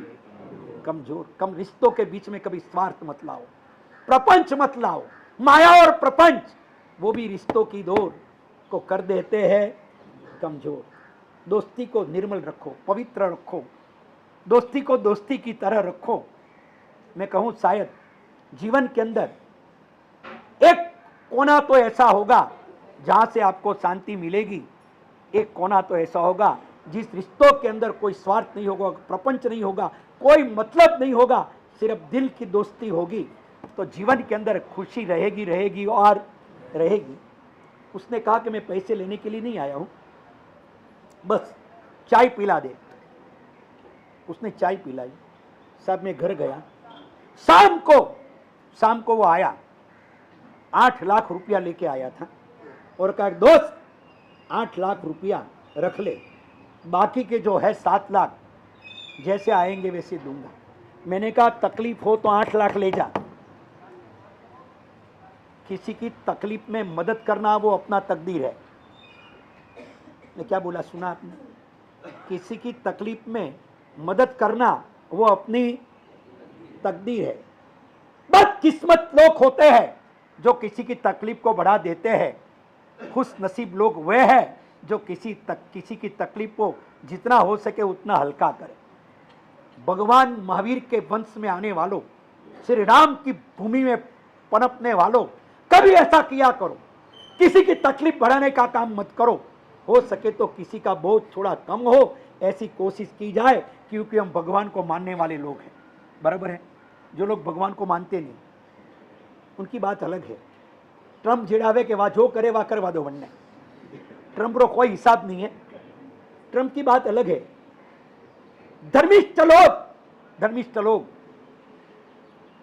कमजोर। कम रिश्तों के बीच में कभी स्वार्थ मत लाओ, प्रपंच मत लाओ। माया और प्रपंच वो भी रिश्तों की दौड़ को कर देते हैं कमजोर। दोस्ती को निर्मल रखो, पवित्र रखो, दोस्ती को दोस्ती की तरह रखो। मैं कहूं शायद जीवन के अंदर एक कोना तो ऐसा होगा जहां से आपको शांति मिलेगी, एक कोना तो ऐसा होगा जिस रिश्तों के अंदर कोई स्वार्थ नहीं होगा, प्रपंच नहीं होगा, कोई मतलब नहीं होगा, सिर्फ दिल की दोस्ती होगी, तो जीवन के अंदर खुशी रहेगी, रहेगी और रहेगी। उसने कहा कि मैं पैसे लेने के लिए नहीं आया हूं, बस चाय पिला दे। उसने चाय पिलाई, साहब मैं घर गया। शाम को वो आया, 8 लाख रुपया लेके आया था और कहा दोस्त 8 लाख रुपया रख ले, बाकी के जो है 7 लाख जैसे आएंगे वैसे दूंगा। मैंने कहा तकलीफ हो तो 8 लाख ले जा, किसी की तकलीफ में मदद करना वो अपना तकदीर है। मैं क्या बोला, सुना आपने? किसी की तकलीफ में मदद करना वो अपनी तकदीर है। बदकिस्मत लोग होते हैं जो किसी की तकलीफ को बढ़ा देते हैं। खुश नसीब लोग वे हैं जो किसी की तकलीफ को जितना हो सके उतना हल्का करे। भगवान महावीर के वंश में आने वालों, श्री राम की भूमि में पनपने वालों, कभी ऐसा किया करो, किसी की तकलीफ बढ़ाने का काम मत करो। हो सके तो किसी का बोझ थोड़ा कम हो, ऐसी कोशिश की जाए, क्योंकि हम भगवान को मानने वाले लोग हैं। बराबर है? जो लोग भगवान को मानते नहीं उनकी बात अलग है। ट्रम्प जिड़ावे के जो करे वा करवा दो बनने, ट्रम्प रो कोई हिसाब नहीं है। ट्रम्प की बात अलग है। धर्मिष्ठ लोग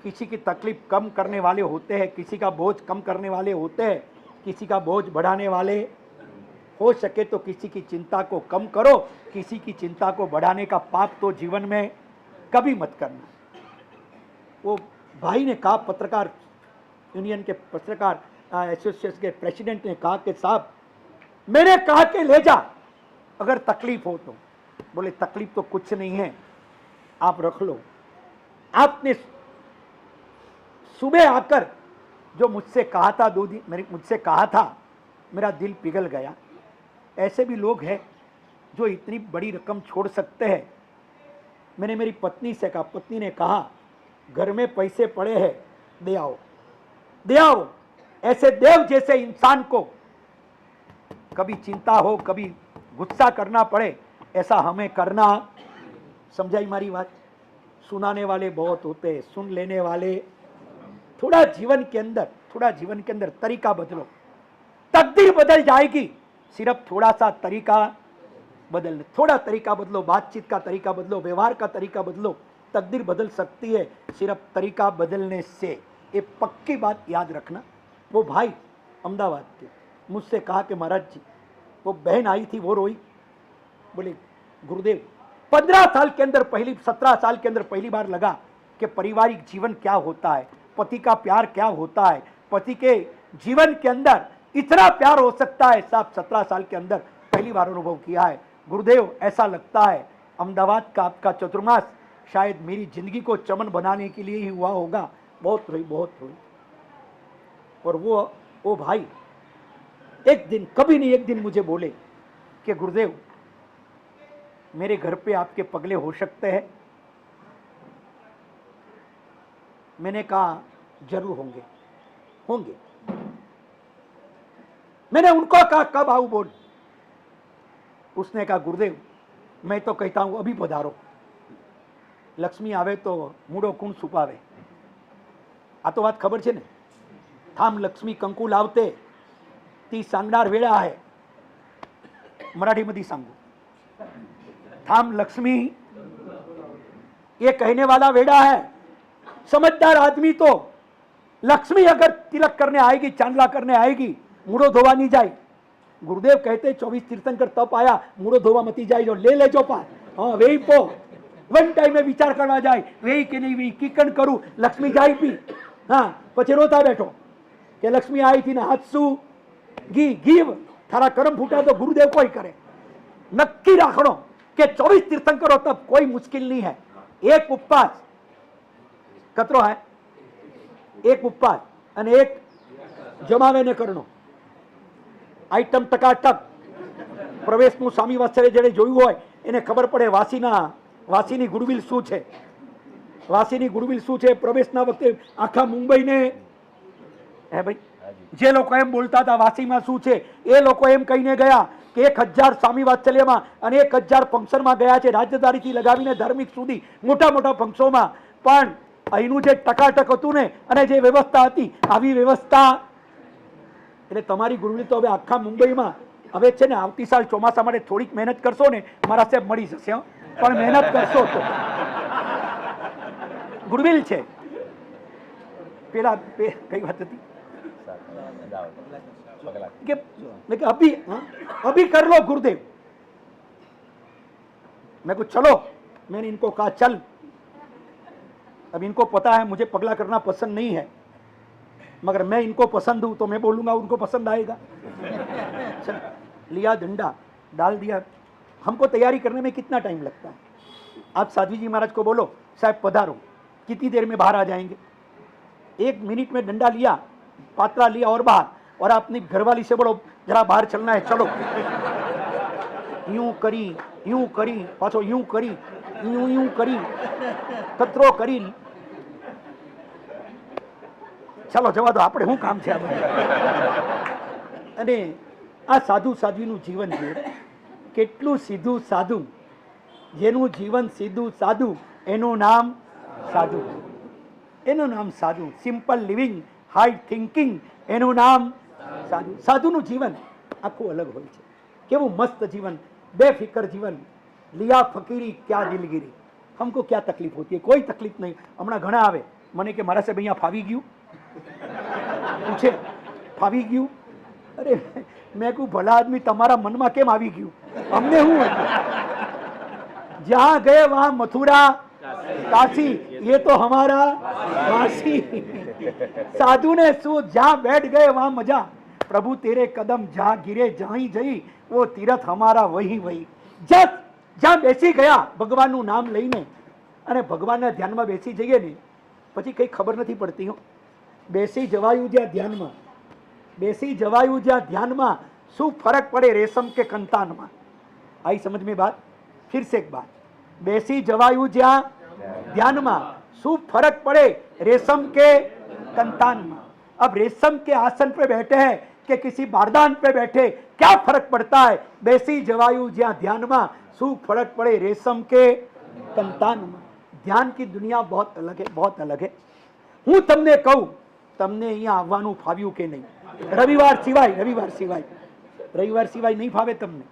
किसी की तकलीफ कम करने वाले होते हैं, किसी का बोझ कम करने वाले होते हैं, किसी का बोझ बढ़ाने वाले। हो सके तो किसी की चिंता को कम करो, किसी की चिंता को बढ़ाने का पाप तो जीवन में कभी मत करना। वो भाई ने कहा, पत्रकार यूनियन के पत्रकार एसोसिएशन के प्रेसिडेंट ने कहा कि साहब मैंने कहा कि ले जा अगर तकलीफ हो तो। बोले तकलीफ तो कुछ नहीं है, आप रख लो। आपने सुबह आकर जो मुझसे कहा था, मुझसे कहा था, मेरा दिल पिघल गया। ऐसे भी लोग हैं जो इतनी बड़ी रकम छोड़ सकते हैं। मैंने मेरी पत्नी से कहा, पत्नी ने कहा घर में पैसे पड़े हैं, दे आओ, दे आओ। ऐसे देव जैसे इंसान को कभी चिंता हो, कभी गुस्सा करना पड़े, ऐसा हमें करना। समझाई मारी बात? सुनाने वाले बहुत होते हैं, सुन लेने वाले। थोड़ा जीवन के अंदर तरीका बदलो, तकदीर बदल जाएगी। सिर्फ थोड़ा सा तरीका बदलना, थोड़ा तरीका बदलो, बातचीत का तरीका बदलो, व्यवहार का तरीका बदलो, तकदीर बदल सकती है सिर्फ तरीका बदलने से। ये पक्की बात याद रखना। वो भाई अहमदाबाद के मुझसे कहा कि महाराज जी, वो बहन आई थी, वो रोई, बोले गुरुदेव 17 साल के अंदर पहली बार लगा कि पारिवारिक जीवन क्या होता है, पति का प्यार क्या होता है, पति के जीवन के अंदर इतना प्यार हो सकता है। साहब 17 साल के अंदर पहली बार अनुभव किया है गुरुदेव। ऐसा लगता है अहमदाबाद का आपका चतुर्मास शायद मेरी जिंदगी को चमन बनाने के लिए ही हुआ होगा। बहुत रोई। और वो भाई एक दिन, कभी नहीं एक दिन मुझे बोले कि गुरुदेव मेरे घर पे आपके पगले हो सकते हैं। मैंने कहा जरूर होंगे। मैंने उनको कहा कब आऊं बोल। उसने कहा गुरुदेव मैं तो कहता हूं अभी पधारो, लक्ष्मी आवे तो मूडो कूण सुपावे। आ तो बात खबर है ने। थाम लक्ष्मी कंकु लावते ती सांगणार वेळा है। मराठी में सांगू, थाम लक्ष्मी ये कहने वाला वेड़ा है। समझदार आदमी तो लक्ष्मी अगर तिलक करने आएगी, चांदला करने आएगी, मूडो धोवा नहीं जाए। गुरुदेव कहते 24 तीर्थंकर तप आया, मूडो धोवा मती जाए, जो ले जो पा। हाँ वे पो वन टाइम में विचार करवा जाए, वे के नहीं वे किकन करूं, लक्ष्मी जाई पी। हाँ पछे रोता बैठो कि लक्ष्मी आई थी ना हाथसू घी घीव थारा करम फूटा तो गुरुदेव कोई करे। नक्की राखणो कि 24 तीर्थंकरो तब कोई मुश्किल नहीं है। एक उपवास कतरो है, एक उपवास અને એક જમાવેને કરનો આઈટમ ટકાટક પ્રવેશનું સ્વામી વાત્સલ્ય જેણે જોયું હોય એને ખબર પડે વાસીની ગુડવિલ શું છે, વાસીની ગુડવિલ શું છે। પ્રવેશના વખતે આખા મુંબઈને હે ભાઈ જે લોકો એમ બોલતા હતા વાસીમાં શું છે, એ લોકો એમ કહીને ગયા કે 1000 સ્વામી વાત્સલ્યમાં અને 1000 ફંક્શનમાં ગયા છે, રાજ્યધારીથી લગાવીને ધાર્મિક સુધી મોટા મોટા ફંક્શનોમાં। પણ અહીંનું જે ટકાટક હતું ને અને જે વ્યવસ્થા હતી, આવી વ્યવસ્થા એટલે તમારી ગુરુની તો હવે આખા મુંબઈમાં હવે છે ને આવતી સાલ ચોમાસા માટે થોડીક મહેનત કરશો ને મારા સાહેબ મળી જશે। પણ મહેનત કરશો તો ગુરુવિલ છે। પેલા કઈ વાત હતી कि अभी कर लो गुरुदेव। मैं कुछ चलो, मैंने इनको कहा चल। अब इनको पता है मुझे पगला करना पसंद नहीं है, मगर मैं इनको पसंद हूं तो मैं बोलूंगा उनको पसंद आएगा। चल लिया डंडा डाल दिया। हमको तैयारी करने में कितना टाइम लगता है? आप साध्वी जी महाराज को बोलो साहब पधारो, कितनी देर में बाहर आ जाएंगे? 1 मिनट में डंडा लिया, पात्रा लिया और बाहर, और अपनी घरवाली से बोलो जरा बाहर चलना है, चलो। यूं करी पाछो यूं करी, यूं करी कतरो करी, चलो जवा दो આપણે શું કામ છે આ બધું। અને આ સાધુ સાધ્વીનું જીવન છે કેટલું સીધું સાધુ, જેનું જીવન સીધું સાધુ એનું નામ સાધુ, એનું નામ સાધુ। સિમ્પલ લિવિંગ હાઈ થિંકિંગ એનું નામ સાધુ। સાધુનું જીવન આખું અલગ હોય છે। કેવું મસ્ત જીવન, बेफिक्र जीवन। लिया फकीरी क्या दिलगिरी, हमको क्या तकलीफ होती है? कोई तकलीफ नहीं। हमणा घणा आवे मने के मारा से भैया फावी गयु, पूछे फावी गयु। अरे मैं कहूँ भला आदमी तमारा मन में केम आवी गयु, हमने हूँ जहां गए वहां मथुरा काशी, ये तो हमारा काशी। साधु ने सो जहां बैठ गए वहां मजा, प्रभु तेरे कदम जहां गिरे जहां जई वो तीरथ हमारा वही वही। જ્યાં બેસી ગયા ભગવાનનું નામ લઈને અને ભગવાનના ધ્યાનમાં બેસી જઈએ ને પછી કંઈ ખબર નથી પડતી હો। બેસી જવાયું જ્યાં ધ્યાનમાં, બેસી જવાયું જ્યાં ધ્યાનમાં, શું ફરક પડે રેશમ के कंताનમાં? आई समझ में बात? फिर से एक बात, બેસી જવાયું જ્યાં ધ્યાનમાં, શું फर्क पड़े रेशम के कंताનમાં? अब रेशम के आसन पे बैठे हैं कि किसी बारदान पे बैठे, क्या फर्क पड़ता है? बेसी जवायु ज्यां ध्यान में, शू फर्क पड़े रेशम के कंतान में। ध्यान की दुनिया बहुत अलग है, बहुत अलग है। हूँ तमने कहूँ, तमने अहींया आववानुं फाव्युं के नहीं? रविवार सिवाय रविवार सिवाय नहीं फावे तमने?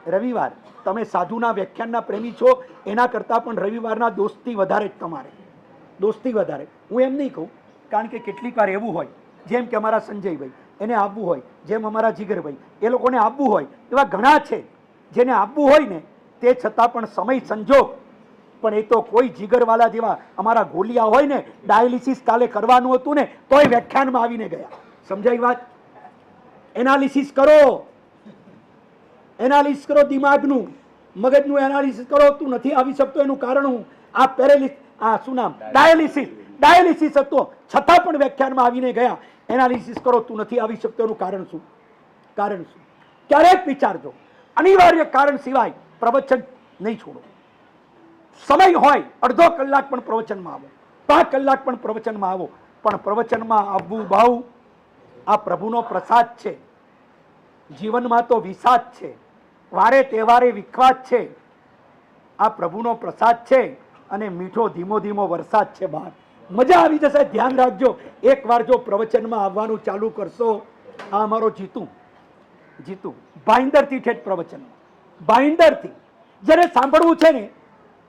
रविवार तमे साधुना व्याख्यानना प्रेमी छो एना करता पण रविवारना दोस्ती वधारे ज तमारे, दोस्ती वधारे। हूँ एम नहीं कहूँ, कारण के કેટલીક વાર એવું હોય જેમ કે અમારા સંજયભાઈ એને આવવું હોય, જેમ અમારા જીગરભાઈ એ લોકોને આવવું હોય, એવા ઘણા છે જેને આવવું હોય ને તે છતાં પણ સમય સંજોગ, પણ એ તો કોઈ જીગરવાલા જેવા અમારા ગોલિયા હોય ને, ડાયાલિસિસ કાલે કરવાનું હતું ને તોય વ્યાખ્યાનમાં આવીને ગયા। સમજાઈ વાત? એનાલિસિસ કરો, એનાલિસિસ કરો દિમાગનું, મગજનું એનાલિસિસ કરો। તું નથી આવી શકતો એનું કારણ હું આ પેરેલિસ, આ શું નામ, ડાયાલિસિસ હતો છતાં પણ વ્યાખ્યાનમાં આવીને ગયા। एनालिसिस करो, तू नहीं आवी सकतो एनु कारण शू? कारण शू? क्यारेक विचारजो, अनिवार्य कारण सिवाय प्रवचन नहीं छोड़ो। समय होय अर्धो कलाक पण प्रवचन में आवो, 5 कलाक पण प्रवचन में आवो, पण प्रवचन में आववुं भाव आ प्रभुनो प्रसाद छे। जीवन में तो विषाद छे, વારે તહેવારે વિખવાદ છે, આ પ્રભુનો પ્રસાદ છે અને મીઠો ધીમો ધીમો વરસાદ છે બહાર. મજા આવી જશે. ધ્યાન રાખજો, એકવાર જો પ્રવચનમાં આવવાનું ચાલુ કરશો, આ અમારો જીતું ભાઈંદરથી ઠેઠ પ્રવચનમાં, ભાઈંદરથી જેને સાંભળવું છે ને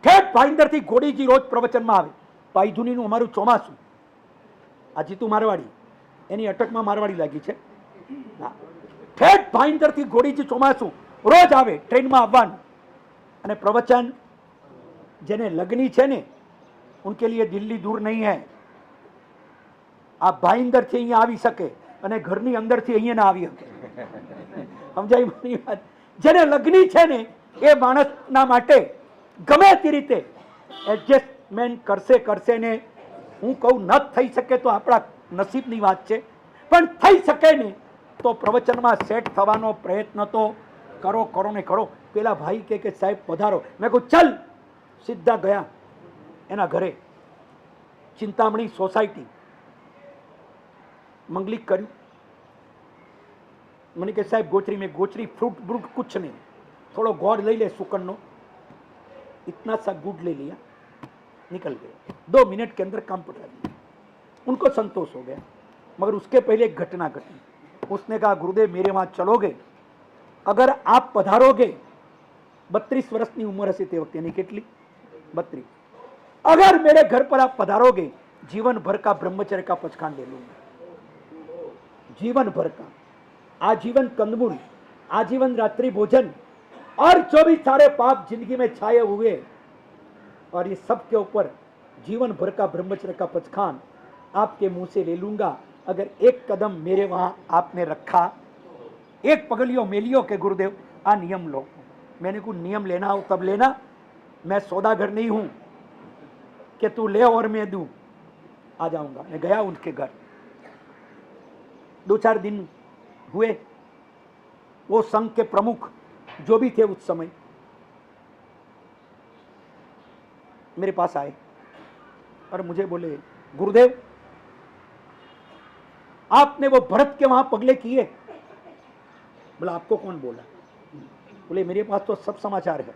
ઠેઠ ભાઈંદરથી ગોડીજી રોજ પ્રવચનમાં આવે. પાયધુનીનું અમારું ચોમાસું, આ જીતું મારવાડી, એની અટકમાં મારવાડી લાગી છે. હા, ઠેઠ ભાઈંદરથી ગોડીજી ચોમાસું રોજ આવે, ટ્રેનમાં આવવાનું અને પ્રવચન. જેને લગ્ની છે ને ઉનકે लिए દિલ્હી દૂર નહીં હૈ. આ ભાઈંદરથી અહીંયા આવી શકે અને ઘરની અંદરથી અહીંયા ના આવી શકે. સમજાય મારી વાત? જેને લગ્ની છે ને એ માણસના માટે ગમે તે રીતે એડજસ્ટમેન્ટ કરશે ને. હું કહું ન થઈ શકે તો આપણા નસીબની વાત છે, પણ થઈ શકે ને તો પ્રવચનમાં સેટ થવાનો પ્રયત્ન તો કરો ને કરો. પેલા ભાઈ કે સાહેબ પધારો. મેં કહું ચલ. સીધા ગયા એના ઘરે, ચિંતામણી સોસાયટી. મંગલિક કર્યું. મને કે સાહેબ गोचरी में गोचरी फ्रूट ब्रूट कुछ नहीं, थोड़ा गौड़ ले ले सुकन, इतना सा गुड़ ले लिया, निकल गए. 2 मिनट के अंदर काम पटा दिया. उनको संतोष हो गया. मगर उसके पहले एक घटना घटी. उसने कहा गुरुदेव मेरे वहां चलोगे, अगर आप पधारोगे, 32 વર્ષની ઉંમર હશે તે વખતે, એની કેટલી? 32. अगर मेरे घर पर आप पधारोगे, जीवन भर का ब्रह्मचर्य का पचखान ले लूंगा. जीवन भर का, आजीवन कंदमूल, आजीवन रात्रि भोजन और जो भी सारे पाप जिंदगी में छाए हुए, और ये सब के ऊपर जीवन भर का ब्रह्मचर्य का पचखान आपके मुंह से ले लूंगा. अगर एक कदम मेरे वहां आपने रखा, एक पगलियो मेलियो के गुरुदेव आ नियम लो. मैंने को नियम लेना हो तब लेना, मैं सौदागर नहीं हूं कि तू ले और मैं दूं. आ जाऊंगा. मैं गया उनके घर. 2-4 दिन हुए. वो संघ के प्रमुख जो भी थे उस समय मेरे पास आए और मुझे बोले गुरुदेव आपने वो भरत के वहां पगले किए. बोला आपको कौन बोला? बोले मेरे पास तो सब समाचार है.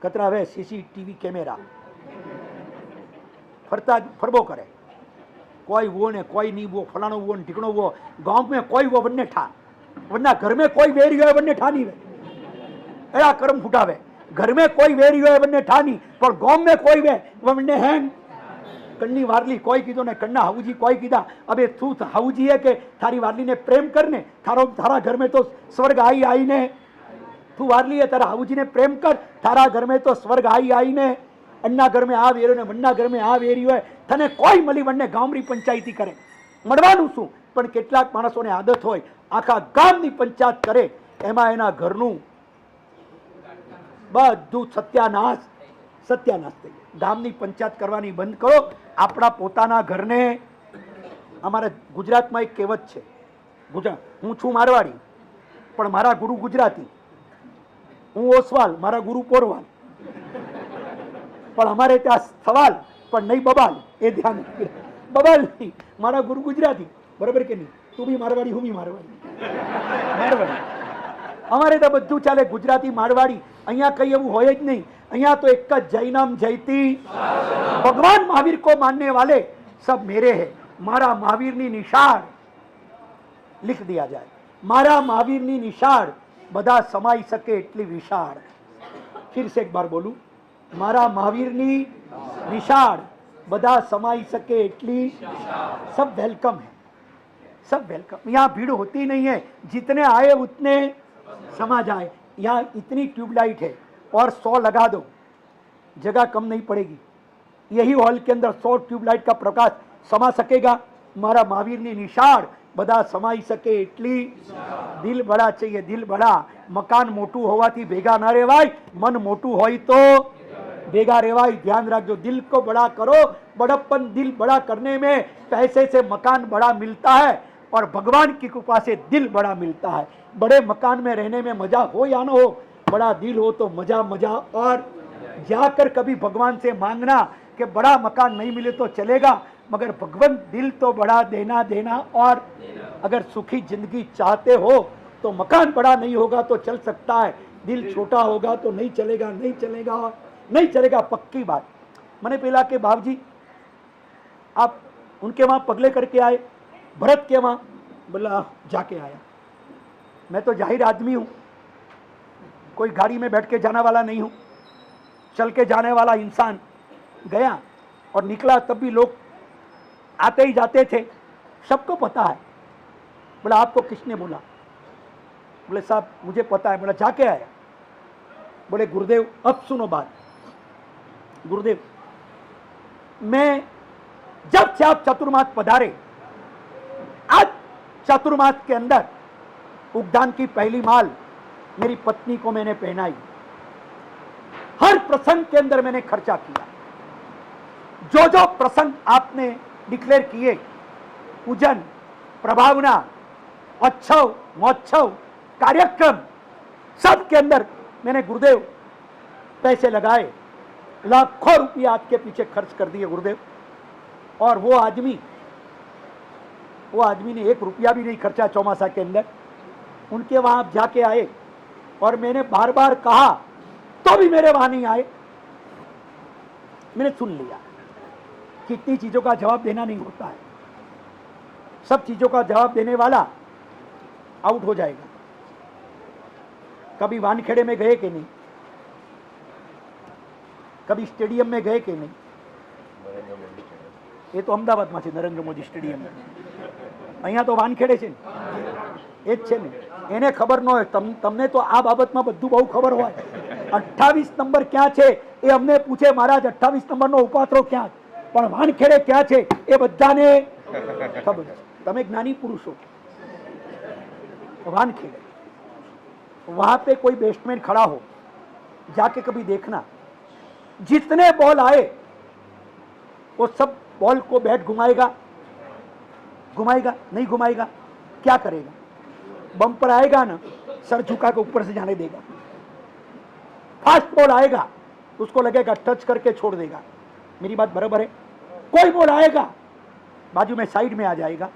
कतरा वे सीसीटीवी कैमरा फरता फरबो करे, कोई वो ने कोई नहीं वो, फलानो वो ने ढिकणो वो. गांव में कोई वो वन्ने ठा, वरना घर में कोई वेरी हो वन्ने ठा नहीं वे. एड़ा कर्म फुटावे. घर में कोई वेरी हो वन्ने ठा नहीं, पर गांव में कोई वे वन्ने हैंग. कन्नी वारली कोई कीधो ने कन्ना हाऊजी कोई कीधा. अबे तू हाऊजी है के थारी वारली ने प्रेम करने, थारा घर में तो स्वर्ग आई ने. तू वारली है, तारा हाऊजी ने प्रेम कर, थारा घर में तो स्वर्ग आई ने. अन्ना घर में आ वेरो ने वन्ना घर में आ वेरी હોય. તને કોઈ મળી વન્ને ગામની પંચાયતી કરે, મળવાનું શું? પણ કેટલાક માણસોને આદત હોય આખા ગામની પંચાયત કરે, એમાં એના ઘરનું બધું સત્યાનાશ થઈ જાય. ગામની પંચાયત કરવાની બંધ કરો. આપણા પોતાના ઘરને. અમારા ગુજરાતમાં એક કહેવત છે, હું છું મારવાડી પણ મારા ગુરુ ગુજરાતી, હું ઓસવાલ મારા ગુરુ પોરવાલ, પણ અમારે ત્યાં સવાલ પણ નહીં બબાલ. એ ધ્યાન રાખજો. બબાલ નહીં, મારા ગુરુ ગુજરાતી. બરાબર કે નહીં? તું બી મારવાડી, હું બી મારવાડી. અમારે તો બધું ચાલે ગુજરાતી મારવાડી. અહીંયા કઈ એવું હોય જ નહીં. અહીંયા તો એક જ જૈનમ જયતી. ભગવાન મહાવીર को मानने वाले सब मेरे हैं. મારા મહાવીરની નિશાળ लिख दिया जाए. મારા મહાવીરની નિશાળ બધા સમાઈ શકે એટલી વિશાળ. फिर से एक बार बोलूं, मारा महावीरनी विशाल बदा समाई सके इटली. सब वेलकम है, सब वेलकम. यहाँ भीड़ होती नहीं है, जितने आए उतने समा जाए. यहाँ इतनी ट्यूबलाइट है और 100 लगा दो, जगह कम नहीं पड़ेगी. यही हॉल के अंदर 100 ट्यूबलाइट का प्रकाश समा सकेगा. मारा महावीरनी निशाળ બધા સમાઈ શકે એટલી. દિલ બડા चाहिए, દિલ બડા. મકાન મોટું હોવાથી ભેગા ના રહેવાય, મન મોટું હોય તો भेगा रेवाई. ध्यान रखो, दिल को बड़ा करो. बड़प्पन दिल बड़ा करने में पैसे से मकान बड़ा मिलता है और भगवान की कृपा से दिल बड़ा मिलता है. बड़े मकान में रहने में मजा हो या ना हो, बड़ा दिल हो तो मजा मजा. और जाकर कभी भगवान से मांगना कि बड़ा मकान नहीं मिले तो चलेगा, मगर भगवान दिल तो बड़ा देना. और अगर सुखी जिंदगी चाहते हो तो मकान बड़ा नहीं होगा तो चल सकता है, दिल छोटा होगा तो नहीं चलेगा, नहीं चलेगा, नहीं चलेगा, पक्की बात। मैंने पहला के बाबूजी आप उनके वहां पगले करके आए, भरत के वहां, बोला जाके आया। मैं तो जाहिर आदमी हूं, कोई गाड़ी में बैठ के जाने वाला नहीं हूं, चल के जाने वाला इंसान। गया और निकला तब भी लोग आते ही जाते थे, सबको पता है। बोला आपको किसने बोला? बोले साहब मुझे पता है। बोला जाके आया? बोले गुरुदेव अब सुनो बात। गुरुदेव मैं जब से आप चतुर्मास पधारे, आज चतुर्मास के अंदर उद्यान की पहली माल मेरी पत्नी को मैंने पहनाई, हर प्रसंग के अंदर मैंने खर्चा किया। जो जो प्रसंग आपने डिक्लेयर किए, पूजन, प्रभावना, उत्सव, महोत्सव, कार्यक्रम, सब के अंदर मैंने गुरुदेव पैसे लगाए, लाखों रुपये आपके पीछे खर्च कर दिए गुरुदेव। और वो आदमी ने 1 रुपया भी नहीं खर्चा चौमासा के अंदर। उनके वहां आप जाके आए और मैंने बार बार कहा तो भी मेरे वहां नहीं आए। मैंने सुन लिया, कितनी चीजों का जवाब देना नहीं होता है, सब चीजों का जवाब देने वाला आउट हो जाएगा। कभी वानखेड़े में गए कि नहीं? कभी स्टेडियम में गए कि नहीं? ये तो अमदावाद में नरेंद्र मोदी स्टेडियम में, અહીંયા તો વાનખેડે છે ને, એ જ છે ને। એને ખબર ન હોય, તમને તો આ બાબતમાં બધું બહુ ખબર હોય। 28 નંબર ક્યાં છે એ અમને પૂછે, મહારાજ 28 નંબરનો ઉપાત્રો ક્યાં, પણ વાનખેડે ક્યાં છે એ બધાને ખબર છે। તમે જ્ઞાની પુરુષો, वानखेड़े वहां पे कोई बैट्समैन खड़ा हो, जाके कभी देखना, जितने बॉल आए वो सब बॉल को बैट घुमाएगा, घुमाएगा नहीं घुमाएगा, क्या करेगा? बम्पर आएगा ना, सर झुका के ऊपर से जाने देगा। फास्ट बॉल आएगा उसको लगेगा टच करके छोड़ देगा। मेरी बात बराबर है? कोई बॉल आएगा बाजू में साइड में आ जाएगा,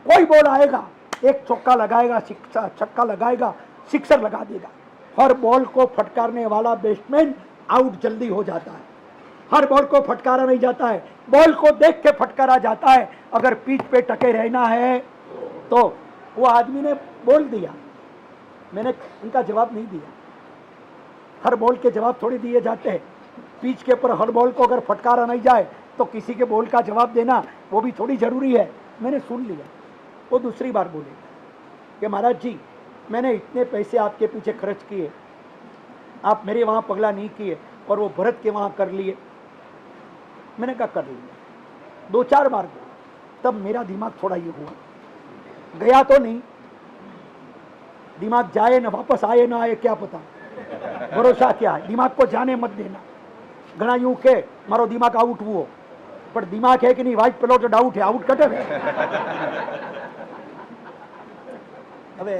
कोई बॉल आएगा एक चौका लगाएगा, छक्का लगाएगा, सिक्सर लगा देगा। हर बॉल को फटकारने वाला बैट्समैन आउट जल्दी हो जाता है। हर बॉल को फटकारा नहीं जाता है, बॉल को देख के फटकारा जाता है। अगर पिच पे टके रहना है तो वो आदमी ने बोल दिया, मैंने उनका जवाब नहीं दिया। हर बॉल के जवाब थोड़ी दिए जाते हैं। पिच के ऊपर हर बॉल को अगर फटकारा नहीं जाए तो किसी के बॉल का जवाब देना वो भी थोड़ी जरूरी है। मैंने सुन लिया। वो दूसरी बार बोले कि महाराज जी मैंने इतने पैसे आपके पीछे खर्च किए, आप मेरे वहाँ पगला नहीं किए और वो भरत के वहाँ कर लिए। मैंने कहा कर लिया। 2-4 बार बोला, तब मेरा दिमाग थोड़ा ये हुआ, गया तो नहीं, दिमाग जाए ना वापस आए ना आए क्या पता, भरोसा क्या है, दिमाग को जाने मत देना। घना यूं के मारो दिमाग आउट हुओ, पर दिमाग है कि नहीं वाइट पेलो तो डाउट है, आउट कटे। હવે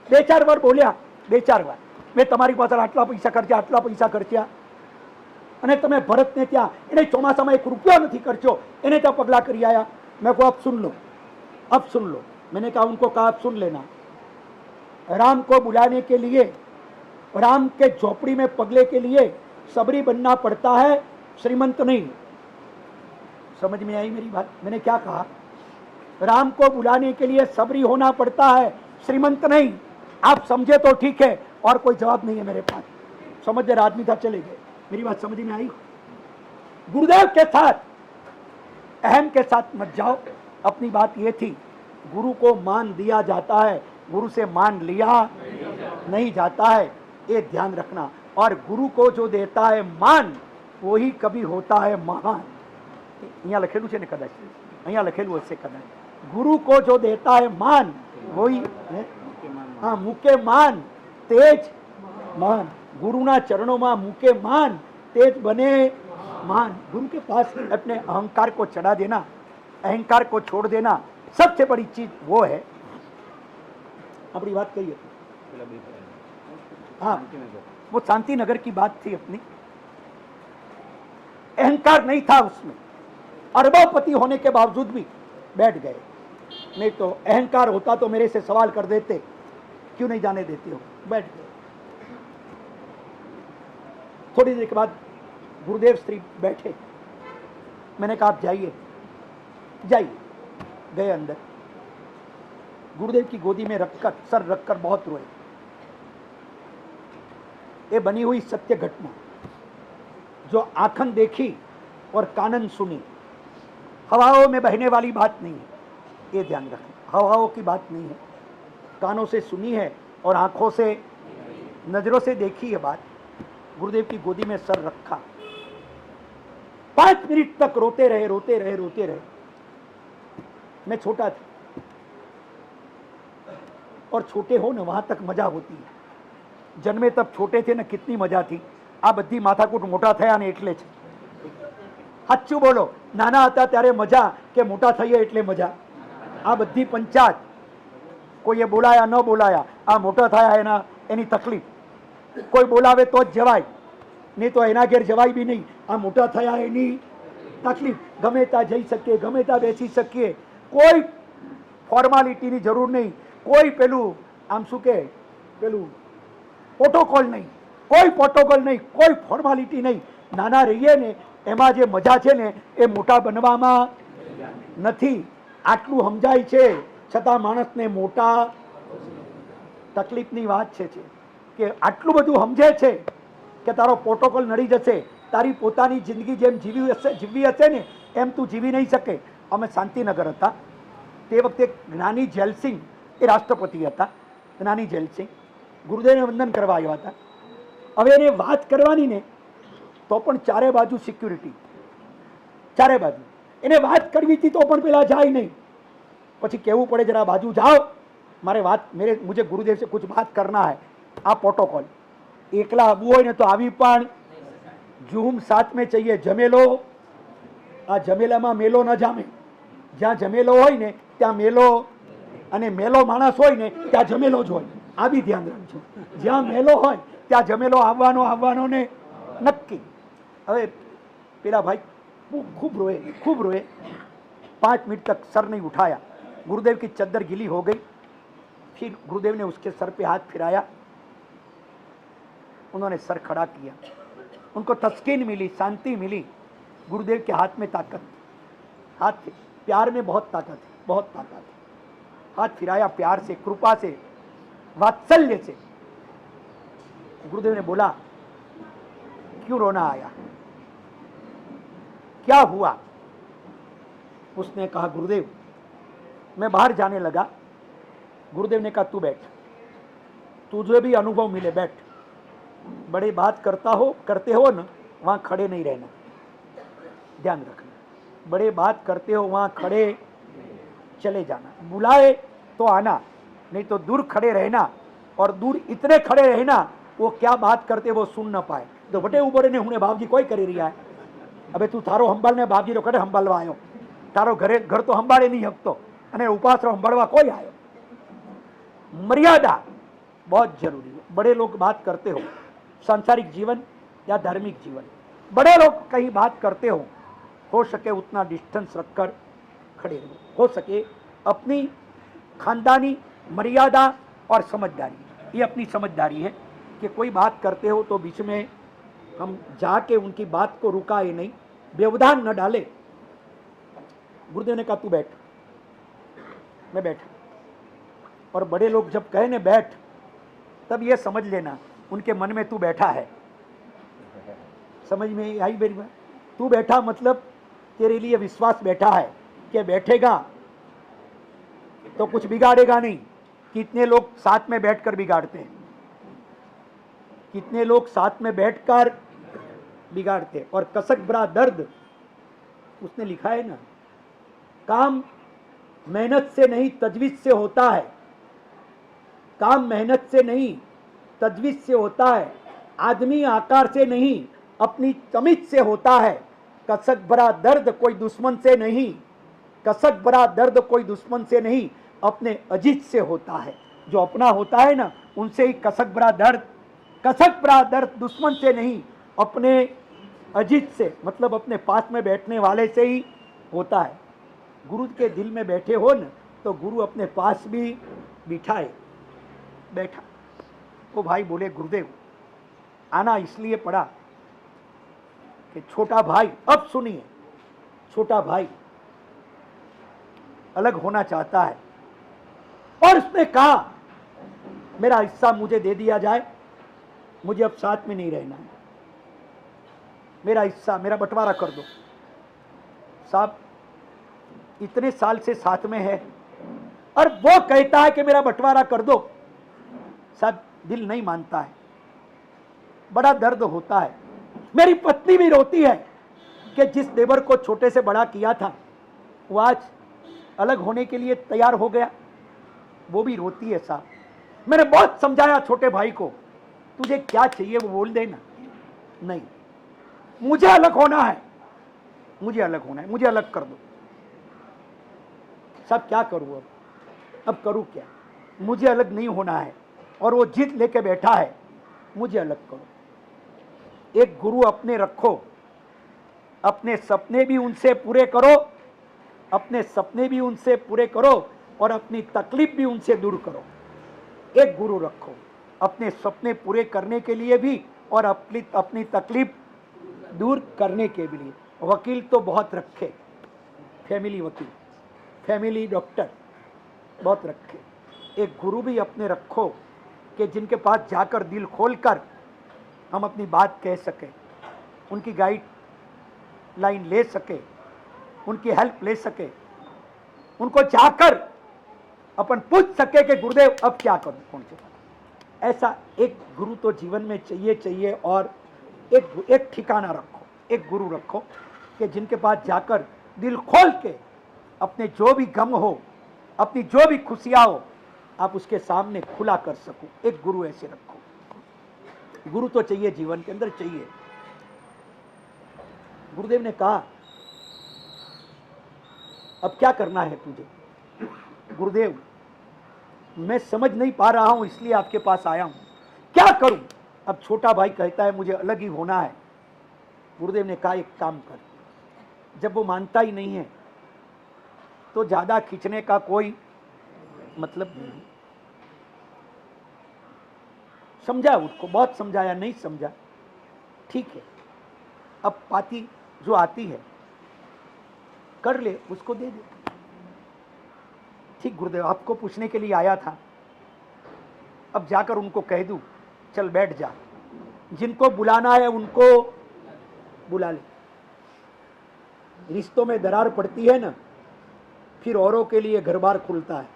2-4 વાર બોલ્યા, 2-4 વાર મેં તમારી પાછળ આટલા પૈસા ખર્ચ્યા, આટલા પૈસા ખર્ચ્યા, અને તમે ભરતને ત્યાં એને ચોમાસામાં 1 રૂપિયા નથી ખર્ચ્યો, એને ત્યાં પગલા કરી આયા। मैं को अब सुन लो, अब सुन लो। मैंने कहा उनको कहा अब सुन लेना, राम को बुलाने के लिए, राम के झोपड़ी में पगले के लिए सबरी बनना पड़ता है, श्रीमंत नहीं। समझ में आई मेरी बात? मैंने क्या कहा? राम को बुलाने के लिए सबरी होना पड़ता है, श्रीमंत नहीं। आप समझे तो ठीक है, और कोई जवाब नहीं है मेरे पास। समझदार आदमी था, चले गए। मेरी बात समझ में आई? गुरुदेव के साथ अहम के साथ मत जाओ। अपनी बात ये थी, गुरु को मान दिया जाता है, गुरु से मान लिया नहीं जाता है, ये ध्यान रखना। और गुरु को जो देता है मान, वही कभी होता है महान। यहाँ लखेलू है ने कदाच, અહીંયા લખેલું હશે કદાચ, ગુરુ को जो देता है मान वही, हाँ મૂકે मान तेज मान, गुरुना चरणों में मूके मान तेज बने मान। गुरु के पास अपने अहंकार को चढ़ा देना, अहंकार को छोड़ देना, सबसे बड़ी चीज वो है। अपनी बात कहिए। हाँ, वो शांति नगर की बात थी अपनी। अहंकार नहीं था उसमें, अरबोपति होने के बावजूद भी बैठ गए। नहीं तो अहंकार होता तो मेरे से सवाल कर देते, क्यों नहीं जाने देते हो। बैठ गए। थोड़ी देर के बाद गुरुदेव श्री बैठे। मैंने कहा आप जाइए जाइए। गए अंदर। गुरुदेव की गोदी में रखकर, सर रखकर बहुत रोए। ये बनी हुई सत्य घटना, जो आंखन देखी और कानन सुनी, हवाओं में बहने वाली बात नहीं है, ये ध्यान रखें। हवाओं की बात नहीं है, कानों से सुनी है और आंखों से, नजरों से देखी है बात। गुरुदेव की गोदी में सर रखा, 5 मिनट तक रोते रहे रोते रहे रोते रहे। मैं छोटा था, और छोटे हो ना वहां तक मजा होती है। जन्मे तब छोटे थे ना, कितनी मजा थी। आ बધી માથાકૂટ મોટા થયા ને એટલે છે। સાચું બોલો, નાના હતા ત્યારે મજા કે મોટા થઈએ એટલે મજા? આ બધી પંચાયત, કોઈએ બોલાયા ન બોલાયા, આ મોટા થયા એની તકલીફ। કોઈ બોલાવે તો જ જવાય, નહીં તો એના ઘેર જવાય બી નહીં। આ મોટા થયા એની તકલીફ। ગમે ત્યાં જઈ શકીએ, ગમે ત્યાં બેસી શકીએ, કોઈ ફોર્માલિટીની જરૂર નહીં, કોઈ પેલું આમ શું કે પેલું પ્રોટોકોલ નહીં, કોઈ પ્રોટોકોલ નહીં, કોઈ ફોર્માલિટી નહીં। નાના રહીએ ને એમાં જે મજા છે ને એ મોટા બનવામાં નથી। આટલું સમજાય છે છતાં માણસને મોટા તકલીફની વાત છે કે આટલું બધું સમજે છે કે તારો પ્રોટોકોલ નડી જશે, તારી પોતાની જિંદગી જેમ જીવવી હશે ને એમ તું જીવી નહીં શકે। અમે શાંતિનગર હતા તે વખતે જ્ઞાની જેલસિંહ એ રાષ્ટ્રપતિ હતા। જ્ઞાની જેલસિંહ ગુરુદેવને વંદન કરવા આવ્યા હતા। હવે એને વાત કરવાની ને તો પણ ચારે બાજુ સિક્યુરિટી, ચારે બાજુ એને વાત કરવી હતી તો પણ પેલા જાય નહીં। પછી કહેવું પડે જરા બાજુ જાઓ, મારે વાત मुझे गुरुदेव से कुछ बात करना है। आ प्रोटोकॉल एकला आवવું હોય ને તો આવી પણ ઝૂમ साथ में चाहिए। જમેલો, આ જમેલામાં મેલો ન જામે। જ્યાં જમેલો હોય ને ત્યાં મેલો, અને મેલો માણસ હોય ને ત્યાં જમેલો જ હોય। આ બી ધ્યાન રાખજો, જ્યાં મેલો હોય ત્યાં જમેલો આવવાનો ને નક્કી। હવે પેલા ભાઈ खूब रोए। 5 मिनट तक सर नहीं उठाया। गुरुदेव की चद्दर गीली हो गई। फिर गुरुदेव ने उसके सर पे हाथ फिराया, उन्होंने सर खड़ा किया। उनको तस्कीन मिली, शांति मिली। गुरुदेव के हाथ में ताकत, हाथ प्यार में बहुत ताकत है, बहुत ताकत है। हाथ फिराया प्यार से, कृपा से, वात्सल्य से। गुरुदेव ने बोला क्यों रोना आया, क्या हुआ? उसने कहा गुरुदेव मैं बाहर जाने लगा। गुरुदेव ने कहा तू बैठ, तुझे भी अनुभव मिले, बैठ। बड़े बात करते हो ना वहां खड़े नहीं रहना, ध्यान रखना। बड़े बात करते हो वहां खड़े चले जाना, बुलाए तो आना, नहीं तो दूर खड़े रहना। और दूर इतने खड़े रहना वो क्या बात करते वो सुन न पाए। तो बटे ऊपर ने हुने बापजी कोई करी रहा है। अबे तू थारो संभाल ने बापजी रो कड़े संभालवा आयो, तारो घर तो संभाळे नहीं हकतो अने उपासरो संभालवा कोई आयो। मर्यादा बहुत जरूरी है। बड़े लोग बात करते हो सांसारिक जीवन या धार्मिक जीवन, बड़े लोग कहीं बात करते हो सके उतना डिस्टेंस रखकर खड़े रहो। हो सके अपनी खानदानी मर्यादा और समझदारी, ये अपनी समझदारी है कि कोई बात करते हो तो बीच में हम जाके उनकी बात को रुकाए नहीं, व्यवधान न डाले। गुरुदेव ने कहा तू बैठ, मैं बैठा। और बड़े लोग जब कहे ने बैठ, तब ये समझ लेना उनके मन में तू बैठा है। समझ में आई मेरी बात? तू बैठा मतलब तेरे लिए विश्वास बैठा है कि बैठेगा तो कुछ बिगाड़ेगा नहीं। कितने लोग साथ में बैठकर बिगाड़ते हैं, कितने लोग साथ में बैठकर बिगाड़ते हैं। और कसक भरा दर्द उसने लिखा है ना, काम मेहनत से नहीं तजवीज से होता है, काम मेहनत से नहीं तजवीज से होता है, आदमी आकार से नहीं अपनी तमीज से होता है। कसक भरा दर्द कोई दुश्मन से नहीं, कसक भरा दर्द कोई दुश्मन से नहीं अपने अजीज से होता है। जो अपना होता है ना उनसे ही कसक भरा दर्द दुश्मन से नहीं अपने अजीज से, मतलब अपने पास में बैठने वाले से ही होता है। गुरु के दिल में बैठे हो न तो गुरु अपने पास भी बैठा। वो भाई बोले, गुरुदेव आना इसलिए पड़ा कि छोटा भाई, अब सुनिए, छोटा भाई अलग होना चाहता है और उसने कहा मेरा हिस्सा मुझे दे दिया जाए, मुझे अब साथ में नहीं रहना है, मेरा हिस्सा, मेरा बंटवारा कर दो। साहब इतने साल से साथ में है और वो कहता है कि मेरा बंटवारा कर दो। साहब दिल नहीं मानता है, बड़ा दर्द होता है। मेरी पत्नी भी रोती है कि जिस देवर को छोटे से बड़ा किया था वो आज अलग होने के लिए तैयार हो गया, वो भी रोती है। साहब मैंने बहुत समझाया छोटे भाई को, तुझे क्या चाहिए वो बोल देना। नहीं, मुझे अलग होना है, मुझे अलग होना है, मुझे अलग कर दो। सब क्या करूं अब करूं क्या, मुझे अलग नहीं होना है और वो जिद लेके बैठा है, मुझे अलग करो। एक गुरु अपने रखो, अपने सपने भी उनसे पूरे करो, अपने सपने भी उनसे पूरे करो और अपनी तकलीफ भी उनसे दूर करो। एक गुरु रखो अपने सपने पूरे करने के लिए भी और अपनी तकलीफ दूर करने के लिए। वकील तो बहुत रखे, फैमिली वकील, फैमिली डॉक्टर बहुत रखे। एक गुरु भी अपने रखो कि जिनके पास जाकर दिल खोलकर हम अपनी बात कह सके, उनकी गाइड लाइन ले सके, उनकी हेल्प ले सके, उनको जाकर अपन पूछ सके कि गुरुदेव अब क्या करूं, कौन से। ऐसा एक गुरु तो जीवन में चाहिए। और एक ठिकाना रखो, एक गुरु रखो कि जिनके पास जाकर दिल खोल के अपने जो भी गम हो, अपनी जो भी खुशियां हो, आप उसके सामने खुला कर सको। एक गुरु ऐसे रखो। गुरु तो चाहिए, जीवन के अंदर चाहिए। गुरुदेव ने कहा अब क्या करना है तुझे। गुरुदेव मैं समझ नहीं पा रहा हूं, इसलिए आपके पास आया हूं, क्या करूं। अब छोटा भाई कहता है मुझे अलग ही होना है। गुरुदेव ने कहा एक काम कर, जब वो मानता ही नहीं है तो ज्यादा खींचने का कोई मतलब नहीं। समझा उसको, बहुत समझाया, नहीं समझा, ठीक है अब पाती जो आती है कर ले, उसको दे दे। ठीक गुरुदेव, आपको पूछने के लिए आया था, अब जाकर उनको कह दूं, चल बैठ जा, जिनको बुलाना है उनको बुला ले। रिश्तों में दरार पड़ती है ना, फिर औरों के लिए घर बार खुलता है।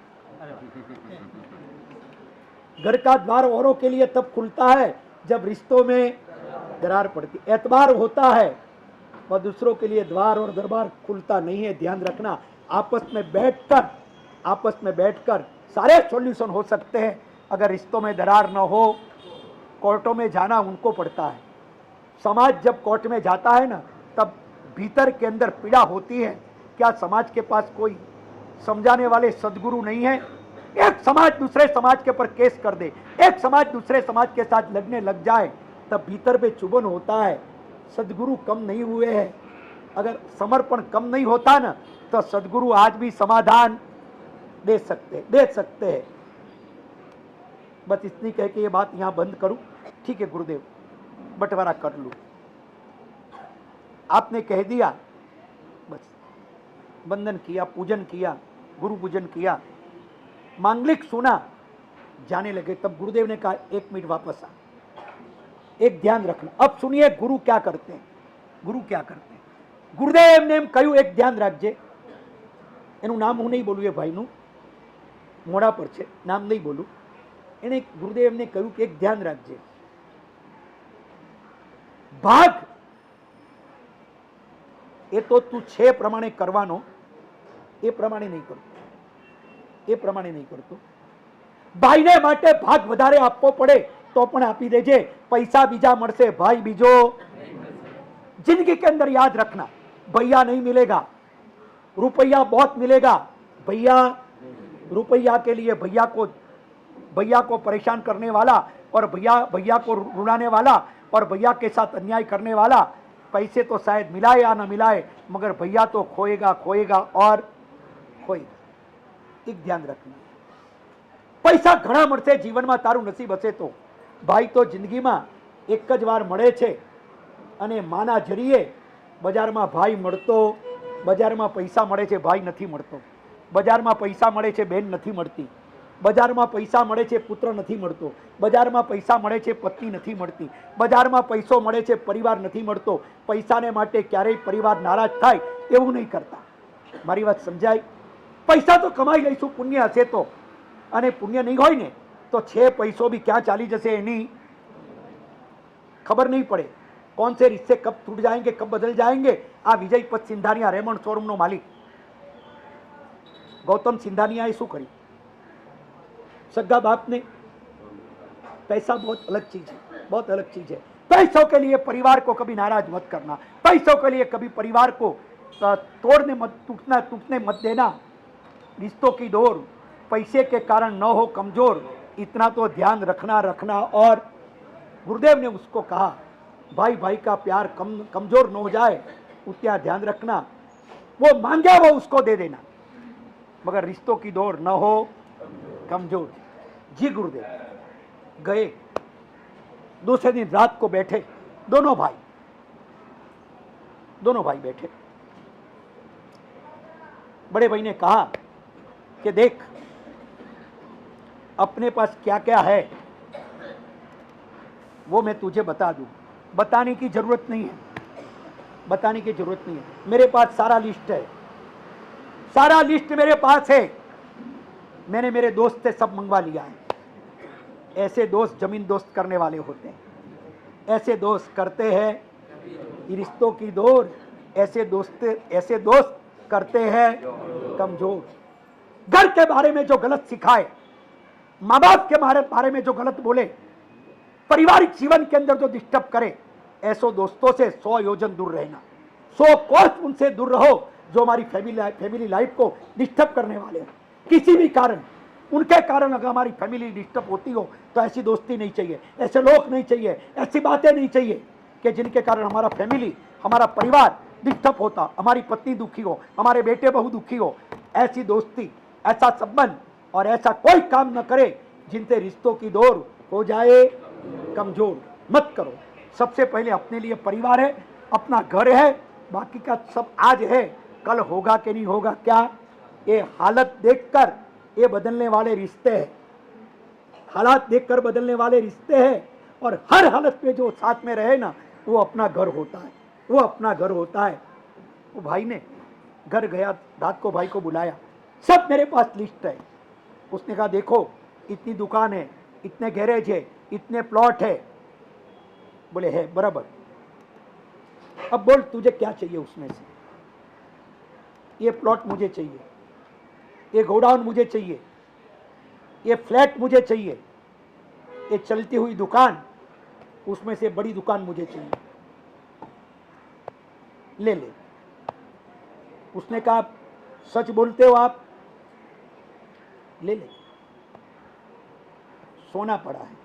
घर का द्वार औरों के लिए तब खुलता है जब रिश्तों में दरार पड़ती, एतबार होता है और दूसरों के लिए द्वार और दरबार खुलता नहीं है। ध्यान रखना, आपस में बैठकर सारे सॉल्यूशन हो सकते हैं। अगर रिश्तों में दरार न हो, कोर्टों में जाना उनको पड़ता है। समाज जब कोर्ट में जाता है ना, तब भीतर के अंदर पीड़ा होती है। क्या समाज के पास कोई समझाने वाले सदगुरु नहीं है। एक समाज दूसरे समाज के ऊपर केस कर दे, एक समाज दूसरे समाज के साथ लड़ने लग जाए, तब भीतर में चुभन होता है। सदगुरु कम नहीं हुए हैं। अगर समर्पण कम नहीं होता ना, तो सदगुरु आज भी समाधान दे सकते हैं। बस इतनी कह के ये बात यहां बंद करूं। ठीक है गुरुदेव, बंटवारा कर लूं, आपने कह दिया, बस वंदन किया, पूजन किया, गुरु पूजन किया, मांगलिक सुना, जाने लगे। तब गुरुदेव ने कहा एक मिनट वापस आ, एक ध्यान रखना। अब सुनिए गुरु क्या करते हैं। गुरु क्या करते हैं, गुरुदेव ने कहू एक ध्यान रखजे, એનું નામ હું નહીં બોલું, એ ભાઈનું મોડા પર છે, નામ નહીં બોલું। એને ગુરુદેવને કહ્યું કે એક ધ્યાન રાખજે, ભાગ એ તો તું છે પ્રમાણે કરવાનો, એ પ્રમાણે નહીં કરતો, એ પ્રમાણે નહીં કરતો। ભાઈને માટે ભાગ વધારે આપવો પડે તો પણ આપી દેજે, પૈસા બીજા મળશે, ભાઈ બીજો। जिंदगी के अंदर याद रखना, भैया नहीं मिलेगा, रुपया बहुत मिलेगा। भैया रुपया के लिए भैया को परेशान करने वाला और भैया को रुलाने वाला और भैया के साथ अन्याय करने वाला, पैसे तो शायद मिलाए या ना मिलाए, मगर भैया तो खोएगा और खोएगा। એક ધ્યાન રાખવું, પૈસા ઘણા મળશે જીવનમાં, તારું નસીબ હશે તો. ભાઈ તો જિંદગીમાં એક જ વાર મળે છે અને માના જરીએ બજારમાં ભાઈ મળતો, બજારમાં પૈસા મળે છે ભાઈ નથી મળતો, બજારમાં પૈસા મળે છે બેન નથી મળતી, બજારમાં પૈસા મળે છે પુત્ર નથી મળતો, બજારમાં પૈસા મળે છે પત્ની નથી મળતી, બજારમાં પૈસો મળે છે પરિવાર નથી મળતો. પૈસાને માટે ક્યારેય પરિવાર નારાજ થાય એવું નહીં કરતા. મારી વાત સમજાય? પૈસા તો કમાઈ લઈશું પુણ્ય હશે તો, અને પુણ્ય નહીં હોય ને તો છે પૈસો બી ક્યાં ચાલી જશે એની ખબર નહીં પડે. कौन से रिश्ते कब टूट जाएंगे, कब बदल जाएंगे. आ विजय पथ सिंधानिया रेमंड शोरूम नो मालिक गौतम सिंधानिया शू कर्यु? सगा बाप ने. पैसा बहुत अलग चीज है, बहुत अलग चीज है. पैसों के लिए परिवार को कभी नाराज मत करना, पैसों के लिए कभी परिवार को तोड़ने मत, टूटने मत देना. रिश्तों की डोर पैसे के कारण न हो कमजोर, इतना तो ध्यान रखना. और गुरुदेव ने उसको कहा भाई भाई का प्यार कमजोर न हो जाए, उतना ध्यान रखना. वो मांगे वो उसको दे देना, मगर रिश्तों की डोर न हो कमजोर. जी गुरुदेव. गए, दूसरे दिन रात को बैठे दोनों भाई बैठे. बड़े भाई ने कहा कि देख अपने पास क्या क्या है वो मैं तुझे बता दूं. बताने की जरूरत नहीं है, बताने की जरूरत नहीं है. मेरे पास सारा लिस्ट है, सारा लिस्ट मेरे पास है. मैंने मेरे दोस्त से सब मंगवा लिया है. ऐसे दोस्त जमीन दोस्त करने वाले होते हैं, ऐसे दोस्त करते हैं रिश्तों की डोर, ऐसे दोस्त करते हैं कमजोर. घर के बारे में जो गलत सिखाए, माँ बाप के बारे में जो गलत बोले, पारिवारिक जीवन के अंदर जो डिस्टर्ब करे, ऐसो दोस्तों से 100 योजन दूर रहना. 100 कोस उनसे दूर रहो जो हमारी फैमिली लाइफ को डिस्टर्ब करने वाले हैं. किसी भी कारण, उनके कारण अगर हमारी फैमिली डिस्टर्ब होती हो तो ऐसी दोस्ती नहीं चाहिए, ऐसे लोग नहीं चाहिए, ऐसी बातें नहीं चाहिए कि जिनके कारण हमारा फैमिली, हमारा परिवार डिस्टर्ब होता, हमारी पत्नी दुखी हो, हमारे बेटे बहू दुखी हो. ऐसी दोस्ती, ऐसा संबंध और ऐसा कोई काम न करे जिनसे रिश्तों की डोर हो जाए कमजोर. मत करो. सबसे पहले अपने लिए परिवार है, अपना घर है, बाकी का सब आज है, कल होगा कि नहीं होगा क्या, ये हालत देखकर ये बदलने वाले रिश्ते हैं. हालात देखकर बदलने वाले रिश्ते हैं. और हर हालत में जो साथ में रहे ना वो अपना घर होता है, वो अपना घर होता है. वो भाई ने घर गया, रात को भाई को बुलाया. सब मेरे पास लिस्ट है. उसने कहा देखो इतनी दुकान है, इतने गैरेज है, इतने प्लॉट है. बोले है बराबर. अब बोल तुझे क्या चाहिए उसमें से. ये प्लॉट मुझे चाहिए, ये गोडाउन मुझे चाहिए, ये फ्लैट मुझे चाहिए, ये चलती हुई दुकान, उसमें से बड़ी दुकान मुझे चाहिए. ले ले. उसने कहा सच बोलते हो आप? ले ले. सोना पड़ा है.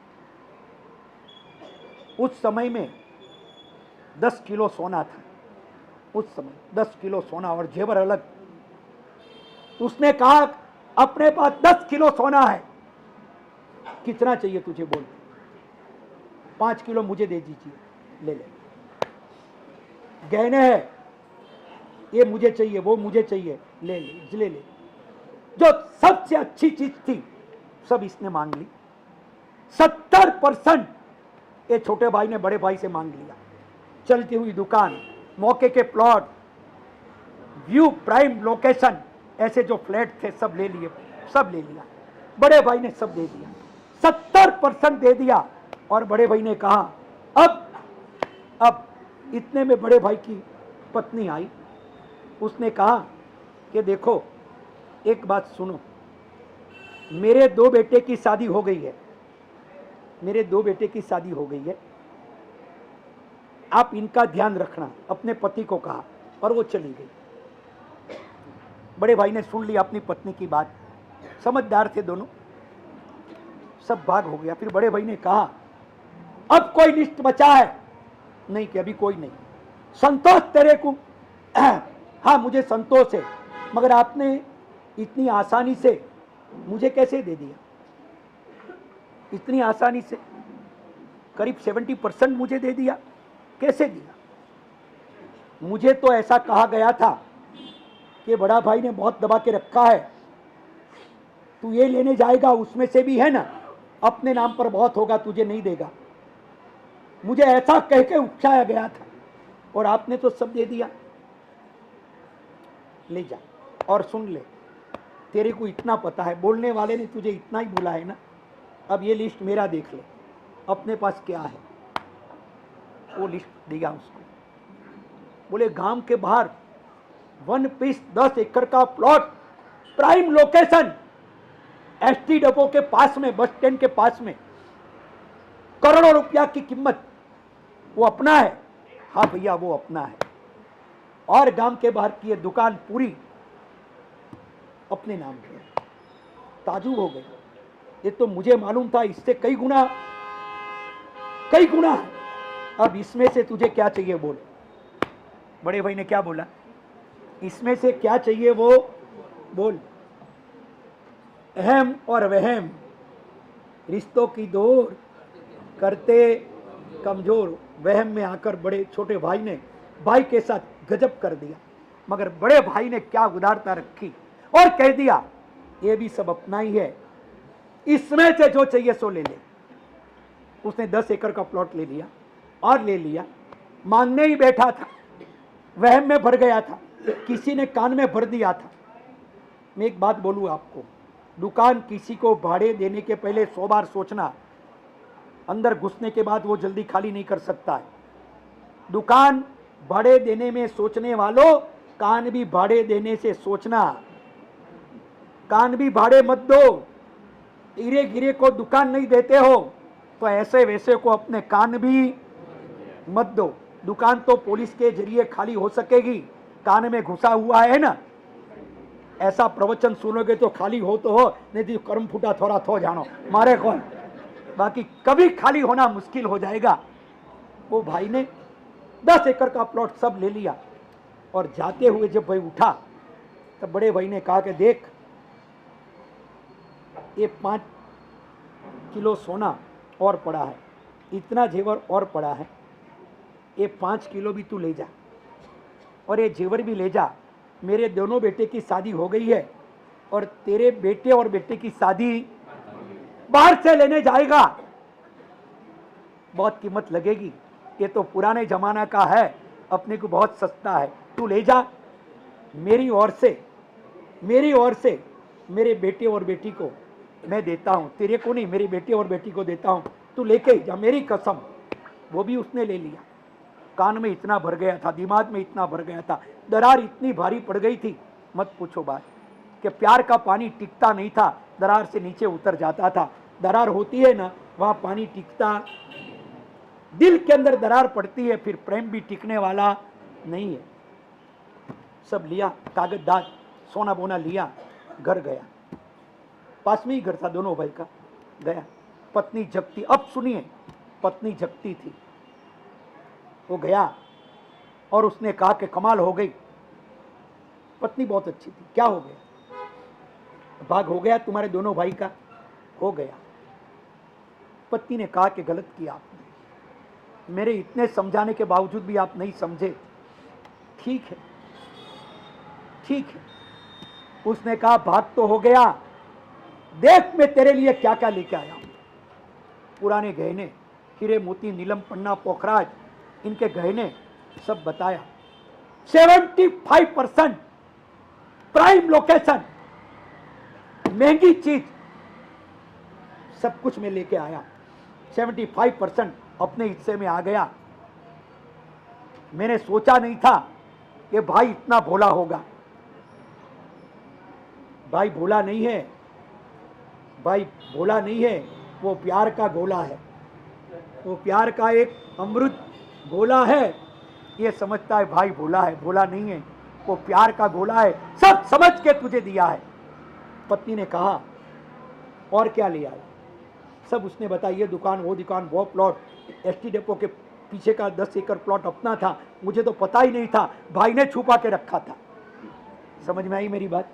उस समय में 10 किलो सोना था. उस समय 10 किलो सोना और जेवर अलग. उसने कहा अपने पास 10 किलो सोना है, कितना चाहिए तुझे बोल. 5 किलो मुझे दे दीजिए. ले ले. गहने हैं, ये मुझे चाहिए, वो मुझे चाहिए. ले ले, ले ले. जो सबसे अच्छी चीज थी सब इसने मांग ली. 70% ये छोटे भाई ने बड़े भाई से मांग लिया. चलती हुई दुकान, मौके के प्लॉट, व्यू, प्राइम लोकेशन, ऐसे जो फ्लैट थे सब ले लिए, सब ले लिया. बड़े भाई ने सब दे दिया, 70% दे दिया. और बड़े भाई ने कहा अब इतने में बड़े भाई की पत्नी आई. उसने कहा कि देखो एक बात सुनो, मेरे 2 बेटे की शादी हो गई है, मेरे 2 बेटे की शादी हो गई है, आप इनका ध्यान रखना. अपने पति को कहा और वो चली गई. बड़े भाई ने सुन लिया अपनी पत्नी की बात, समझदार थे दोनों, सब भाग हो गया. फिर बड़े भाई ने कहा अब कोई लिस्ट बचा है? नहीं कि अभी कोई नहीं. संतोष तेरे को? हाँ मुझे संतोष है, मगर आपने इतनी आसानी से मुझे कैसे दे दिया इतनी आसानी से? करीब 70% मुझे दे दिया, कैसे दिया? मुझे तो ऐसा कहा गया था कि बड़ा भाई ने बहुत दबा के रखा है, तू ये लेने जाएगा उसमें से भी है ना, अपने नाम पर बहुत होगा, तुझे नहीं देगा। मुझे ऐसा कह के उकसाया गया था और आपने तो सब दे दिया। ले जा और सुन ले, तेरे को इतना पता है, बोलने वाले ने तुझे इतना ही बोला है ना, अब ये लिस्ट मेरा देख ले, अपने पास क्या है। वो लिस्ट दिया उसको। बोले गांव के बाहर 1 पीस 10 एकड़ का plot, prime location, ST depot के पास में, बस स्टैंड के पास में, करोड़ों रुपया की कीमत। वो अपना है? हाँ भैया वो अपना है। और गांव के बाहर की ये दुकान पूरी अपने नाम की है। ताजुब हो गए, ये तो मुझे मालूम था इससे कई गुना है। अब इसमें से तुझे क्या चाहिए बोल। बड़े भाई ने क्या बोला, इसमें से क्या चाहिए वो बोल। अहम और वहम रिश्तों की डोर करते कमजोर। वहम में आकर बड़े छोटे भाई ने भाई के साथ गजब कर दिया, मगर बड़े भाई ने क्या उदारता रखी और कह दिया ये भी सब अपना ही है, इसमें से जो चाहिए सो ले ले। उसने 10 एकड़ का प्लॉट ले लिया और ले लिया, मांगने ही बैठा था, वहम में भर गया था, किसी ने कान में भर दिया था। मैं एक बात बोलूं आपको, दुकान किसी को भाड़े देने के पहले 100 बार सोचना, अंदर घुसने के बाद वो जल्दी खाली नहीं कर सकता है। दुकान भाड़े देने में सोचने वालों, कान भी भाड़े देने से सोचना। कान भी भाड़े मत दो। इरे गिरे को दुकान नहीं देते हो तो ऐसे वैसे को अपने कान भी मत दो। दुकान तो पुलिस के जरिए खाली हो सकेगी, कान में घुसा हुआ है ना, ऐसा प्रवचन सुनोगे तो खाली हो तो हो, नहीं तो कर्म फूटा थोड़ा थो जानो मारे कौन, बाकी कभी खाली होना मुश्किल हो जाएगा। वो भाई ने 10 एकड़ का प्लॉट सब ले लिया और जाते हुए जब भाई उठा तब बड़े भाई ने कहा कि देख ये 5 किलो सोना और पड़ा है, इतना जेवर और पड़ा है, ये 5 किलो भी तू ले जा और ये जेवर भी ले जा। मेरे दोनों बेटे की शादी हो गई है और तेरे बेटे और बेटे की शादी बाहर से लेने जाएगा, बहुत कीमत लगेगी, ये तो पुराने जमाना का है, अपने को बहुत सस्ता है, तू ले जा। मेरी ओर से मेरे बेटे और बेटी को मैं देता हूं, तेरे को नहीं, मेरे बेटे और बेटी को देता हूं, तू लेके ही जा, मेरी कसम। वो भी उसने ले लिया। कान में इतना भर गया था, दिमाग में इतना भर गया था, दरार इतनी भारी पड़ गई थी, मत पूछो बात, कि प्यार का पानी टिकता नहीं था, दरार से नीचे उतर जाता था। दरार होती है ना, वहां पानी टिकता, दिल के अंदर दरार पड़ती है, फिर प्रेम भी टिकने वाला नहीं है। सब लिया, कागजदार सोना बोना लिया, घर गया, पास में ही घर था दोनों भाई का। गया, पत्नी जगती, अब सुनिए, पत्नी जगती थी। वो गया और उसने कहा कि कमाल हो गई, पत्नी बहुत अच्छी थी, क्या हो गया? भाग हो गया तुम्हारे दोनों भाई का? हो गया। पत्नी ने कहा कि गलत किया आपने, मेरे इतने समझाने के बावजूद भी आप नहीं समझे। ठीक है। उसने कहा भाग तो हो गया, देख मैं तेरे लिए क्या क्या लेके आया हूं। पुराने गहने, हीरे मोती, नीलम पन्ना, पोखराज, इनके गहने सब बताया। 75% प्राइम लोकेशन, महंगी चीज, सब कुछ मैं लेके आया। 75% अपने हिस्से में आ गया। मैंने सोचा नहीं था कि भाई इतना भोला होगा। भाई भोला नहीं है, वो प्यार का गोला है, वो प्यार का एक अमृत गोला है। ये समझता है भाई भोला है, भोला नहीं है, वो प्यार का गोला है, सब समझ के तुझे दिया है। पत्नी ने कहा और क्या लिया? सब उसने बताया, ये दुकान, वो दुकान, वो प्लॉट, एसटी डिपो के पीछे का 10 एकड़ प्लॉट अपना था, मुझे तो पता ही नहीं था, भाई ने छुपा के रखा था। समझ में आई मेरी बात?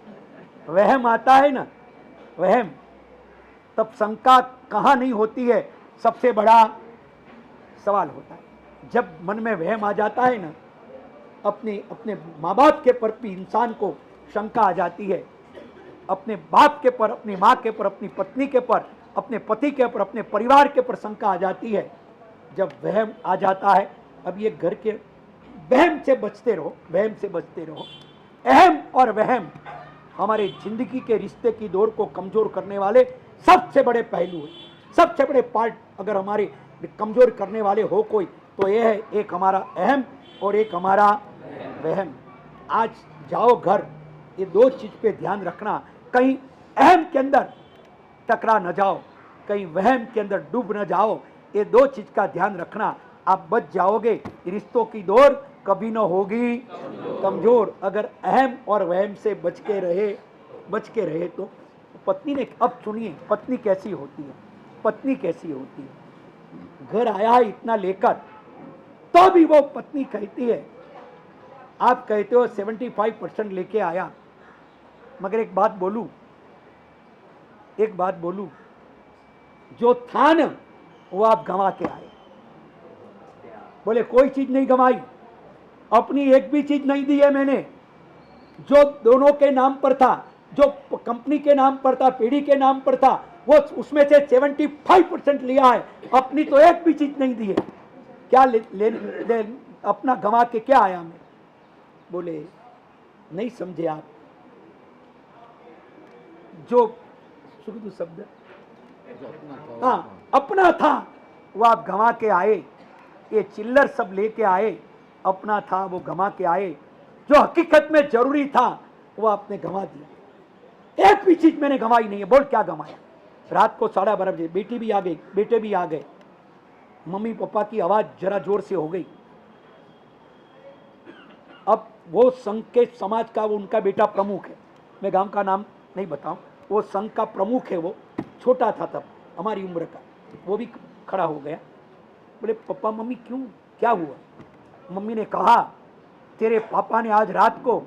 वहम आता है ना, वहम, तब शंका कहाँ नहीं होती है, सबसे बड़ा सवाल होता है। जब मन में वहम आ जाता है ना, अपने अपने माँ बाप के पर भी इंसान को शंका आ जाती है, अपने बाप के पर, अपनी माँ के पर, अपनी पत्नी के पर, अपने पति के पर, अपने परिवार के पर शंका आ जाती है। जब वहम आ जाता है, अब ये घर के वहम से बचते रहो, वहम से बचते रहो। अहम और वहम हमारे जिंदगी के रिश्ते की डोर को कमजोर करने वाले सबसे बड़े पहलू है, सबसे बड़े पार्ट। अगर हमारे कमजोर करने वाले हो कोई, तो ये है एक हमारा अहम और एक हमारा वहम। आज जाओ घर, ये दो चीज पे ध्यान रखना, कहीं अहम के अंदर टकरा न जाओ, कहीं वहम के अंदर डूब न जाओ। ये दो चीज का ध्यान रखना, आप बच जाओगे, रिश्तों की डोर कभी न होगी कमजोर। अगर अहम और वहम से बच के रहे तो पत्नी ने, अब सुनिए पत्नी कैसी होती है, पत्नी कैसी होती है। घर आया है इतना लेकर, तो भी वो पत्नी कहती है, आप कहते हो 75% लेके आया, मगर एक बात बोलूं, जो था न वो आप गंवा के आए। बोले कोई चीज नहीं गंवाई, अपनी एक भी चीज नहीं दी है मैंने। जो दोनों के नाम पर था, जो कंपनी के नाम पर था, पीढ़ी के नाम पर था, वो उसमें से 75% लिया है, अपनी तो एक भी चीज नहीं दी है। क्या ले अपना गंवा के क्या आया मैं? बोले नहीं समझे आप, जो शुद्ध शब्द, हाँ अपना था वो आप गंवा के आए, ये चिल्लर सब लेके आए, अपना था वो गंवा के आए, जो हकीकत में जरूरी था वो आपने गंवा दिया। एक भी चीज मैंने गंवाई नहीं है। बोल क्या गंवाया? रात को 12:30 बजे बेटी भी आ गई, बेटे भी आ गए, मम्मी पापा की आवाज जरा जोर से हो गई। अब वो संघ के समाज का वो उनका बेटा प्रमुख है, मैं गांव का नाम नहीं बताऊं, वो संघ का प्रमुख है, वो छोटा था तब हमारी उम्र का, वो भी खड़ा हो गया। बोले पापा मम्मी क्यों, क्या हुआ? मम्मी ने कहा तेरे पापा ने आज रात को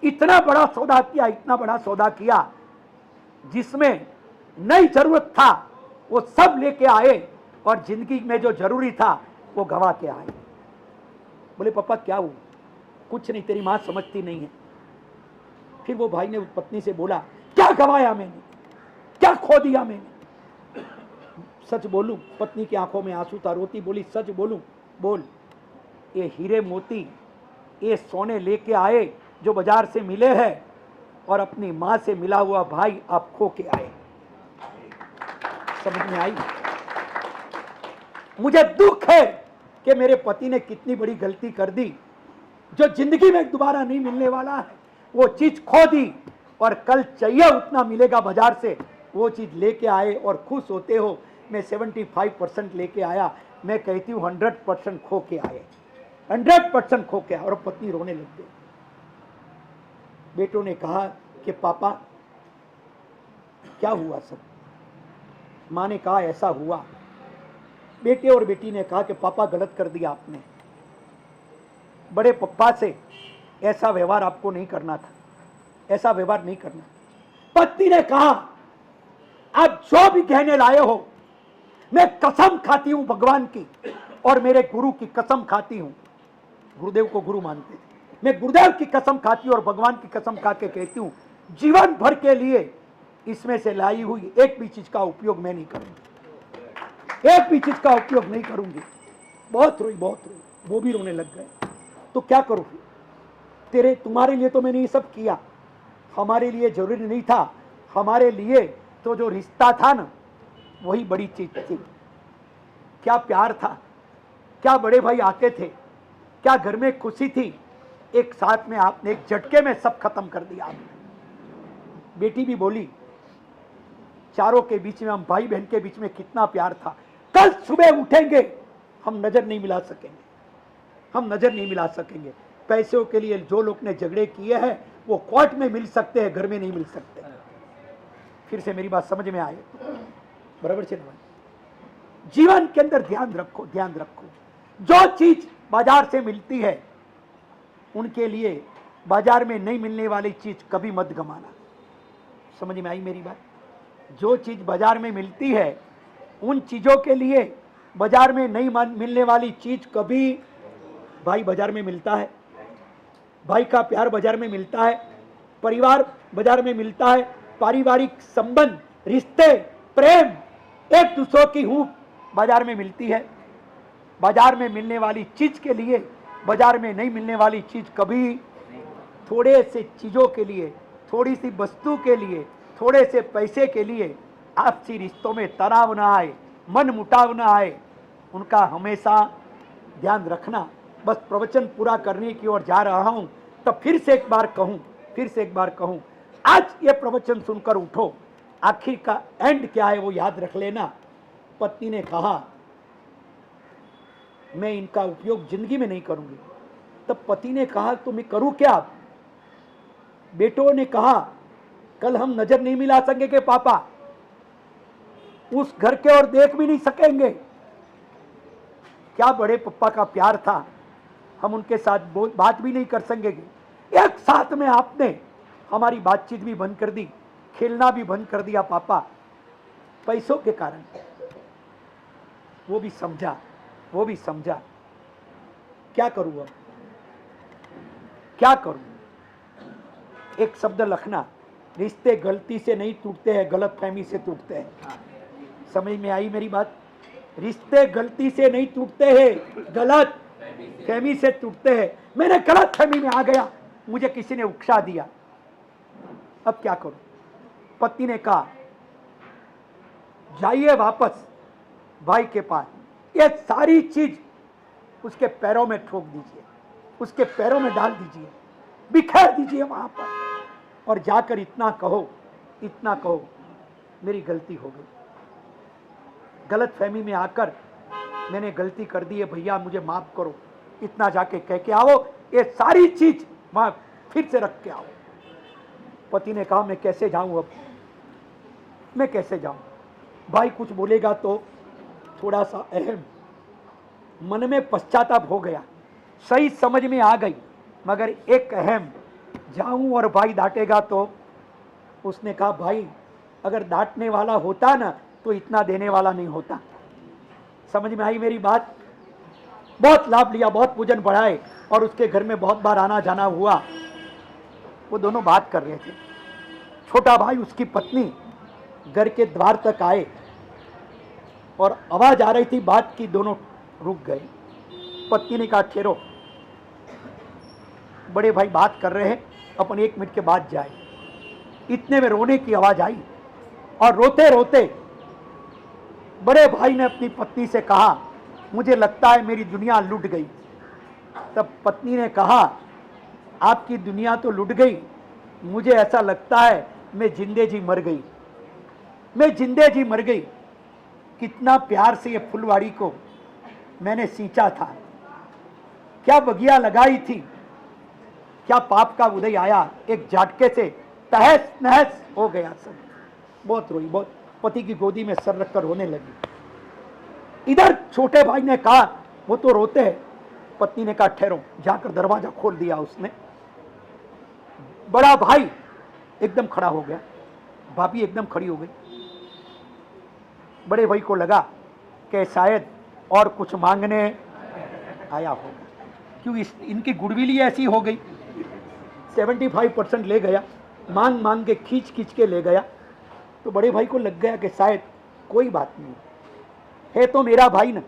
इतना बड़ा सौदा किया, इतना बड़ा सौदा किया, जिसमें नहीं जरूरत था वो सब लेके आए, और जिंदगी में जो जरूरी था वो गंवा के आए। बोले पापा क्या हुआ? कुछ नहीं, तेरी मां समझती नहीं है। फिर वो भाई ने पत्नी से बोला क्या गंवाया मैंने, क्या खो दिया मैंने? सच बोलूं? पत्नी की आंखों में आंसू था, रोती बोली सच बोलूं? बोल। ये हीरे मोती, ये सोने लेके आए जो बाजार से मिले हैं, और अपनी मां से मिला हुआ भाई आप खो के आए। समझ में आई? मुझे दुख है कि मेरे पति ने कितनी बड़ी गलती कर दी, जो जिंदगी में दोबारा नहीं मिलने वाला है, वो चीज खो दी, और कल चाहिए उतना मिलेगा बाजार से, वो चीज लेके आए और खुश होते हो। मैं 75% लेके आया, मैं कहती हूँ 100% खो के आए, 100% खो के आए। और पत्नी रोने लग गई। बेटों ने कहा कि पापा क्या हुआ सब? माँ ने कहा ऐसा हुआ। बेटे और बेटी ने कहा कि पापा गलत कर दिया आपने, बड़े पप्पा से ऐसा व्यवहार आपको नहीं करना था, ऐसा व्यवहार नहीं करना। पत्नी ने कहा आप जो भी कहने लाए हो, मैं कसम खाती हूं भगवान की और मेरे गुरु की कसम खाती हूं, गुरुदेव को गुरु मानते थे, मैं गुरुदेव की कसम खाती हूं और भगवान की कसम खा के कहती हूं, जीवन भर के लिए इसमें से लाई हुई एक भी चीज का उपयोग मैं नहीं करूंगी, एक भी चीज का उपयोग नहीं करूंगी। बहुत रोई, बहुत रोई, वो भी रोने लग गए। तो क्या करूं फिर? तुम्हारे लिए तो मैंने ये सब किया, हमारे लिए जरूरी नहीं था, हमारे लिए तो जो रिश्ता था ना वही बड़ी चीज थी। क्या प्यार था, क्या बड़े भाई आते थे, क्या घर में खुशी थी। एक साथ में आपने एक झटके में सब खत्म कर दिया आपने। बेटी भी बोली चारों के बीच में, हम भाई बहन के बीच में कितना प्यार था, कल सुबह उठेंगे हम नजर नहीं मिला सकेंगे, हम नजर नहीं मिला सकेंगे। पैसों के लिए जो लोग ने झगड़े किए हैं वो कोर्ट में मिल सकते हैं, घर में नहीं मिल सकते। फिर से मेरी बात समझ में आए? बराबर से ना? जीवन के अंदर ध्यान रखो, ध्यान रखो, जो चीज बाजार से मिलती है उनके लिए बाजार में नहीं मिलने वाली चीज कभी मत गमाना। समझ में आई मेरी बात? जो चीज बाजार में मिलती है उन चीजों के लिए बाजार में नहीं मिलने वाली चीज कभी, भाई बाजार में मिलता है, भाई का प्यार बाजार में मिलता है, परिवार बाजार में मिलता है, पारिवारिक संबंध, रिश्ते, प्रेम, एक दूसरों की हूँ बाजार में मिलती है। बाजार में मिलने वाली चीज के लिए बाजार में नहीं मिलने वाली चीज कभी, थोड़े से चीजों के लिए, थोड़ी सी वस्तु के लिए, थोड़े से पैसे के लिए आपसी रिश्तों में तनाव ना आए, मन मुटाव ना आए, उनका हमेशा ध्यान रखना। बस प्रवचन पूरा करने की ओर जा रहा हूं, तब फिर से एक बार कहूं, आज ये प्रवचन सुनकर उठो, आखिर का एंड क्या है वो याद रख लेना। पत्नी ने कहा मैं इनका उपयोग जिंदगी में नहीं करूंगी। तब पति ने कहा तो मैं करूं क्या? बेटों ने कहा कल हम नजर नहीं मिला सकेंगे पापा, उस घर के और देख भी नहीं सकेंगे। क्या बड़े पप्पा का प्यार था, हम उनके साथ बात भी नहीं कर सकेंगे। एक साथ में आपने हमारी बातचीत भी बंद कर दी, खेलना भी बंद कर दिया पापा, पैसों के कारण। वो भी समझा। क्या करूं अब, क्या करूं? एक शब्द लिखना, रिश्ते गलती से नहीं टूटते हैं, गलत फहमी से टूटते हैं। समझ में आई मेरी बात? रिश्ते गलती से नहीं टूटते हैं, गलत फहमी से टूटते हैं। मैंने गलत फहमी में आ गया, मुझे किसी ने उकसा दिया, अब क्या करूं? पति ने कहा जाइए वापस भाई के पास, ये सारी चीज उसके पैरों में ठोक दीजिए, उसके पैरों में डाल दीजिए, बिखेर दीजिए वहां पर, और जाकर इतना कहो मेरी गलती हो गई, गलत फहमी में आकर मैंने गलती कर दी है, भैया मुझे माफ करो, इतना जाके कह के आओ, ये सारी चीज वहां फिर से रख के आओ। पति ने कहा मैं कैसे जाऊं, अब मैं कैसे जाऊं? भाई कुछ बोलेगा तो थोड़ा सा अहम, मन में पश्चाताप हो गया, सही समझ में आ गई, मगर एक अहम, जाऊं और भाई डांटेगा तो। उसने कहा भाई अगर डांटने वाला होता ना तो इतना देने वाला नहीं होता। समझ में आई मेरी बात? बहुत लाभ लिया, बहुत पूजन बढ़ाए, और उसके घर में बहुत बार आना जाना हुआ। वो दोनों बात कर रहे थे, छोटा भाई उसकी पत्नी घर के द्वार तक आए और आवाज आ रही थी बात की, दोनों रुक गए। पत्नी ने कहा ठहरो, बड़े भाई बात कर रहे हैं, अपन 1 मिनट के बाद जाए। इतने में रोने की आवाज आई, और रोते रोते बड़े भाई ने अपनी पत्नी से कहा मुझे लगता है मेरी दुनिया लुट गई। तब पत्नी ने कहा आपकी दुनिया तो लुट गई, मुझे ऐसा लगता है मैं जिंदे जी मर गई, मैं जिंदे जी मर गई। कितना प्यार से ये फुलवाड़ी को मैंने सींचा था, क्या बगिया लगाई थी, क्या पाप का उदय आया, एक झटके से तहस नहस हो गया सब। बहुत रोई, बहुत, पति की गोदी में सर रखकर रोने लगी। इधर छोटे भाई ने कहा वो तो रोते हैं। पत्नी ने कहा ठहरो, जाकर दरवाजा खोल दिया उसने। बड़ा भाई एकदम खड़ा हो गया, भाभी एकदम खड़ी हो गई। बड़े भाई को लगा कि शायद और कुछ मांगने आया होगा, क्यों इनकी गुडविल ही ऐसी हो गई। 75% ले गया, मांग मांग के खींच खींच के ले गया। तो बड़े भाई को लग गया कि शायद कोई बात नहीं है, तो मेरा भाई ना,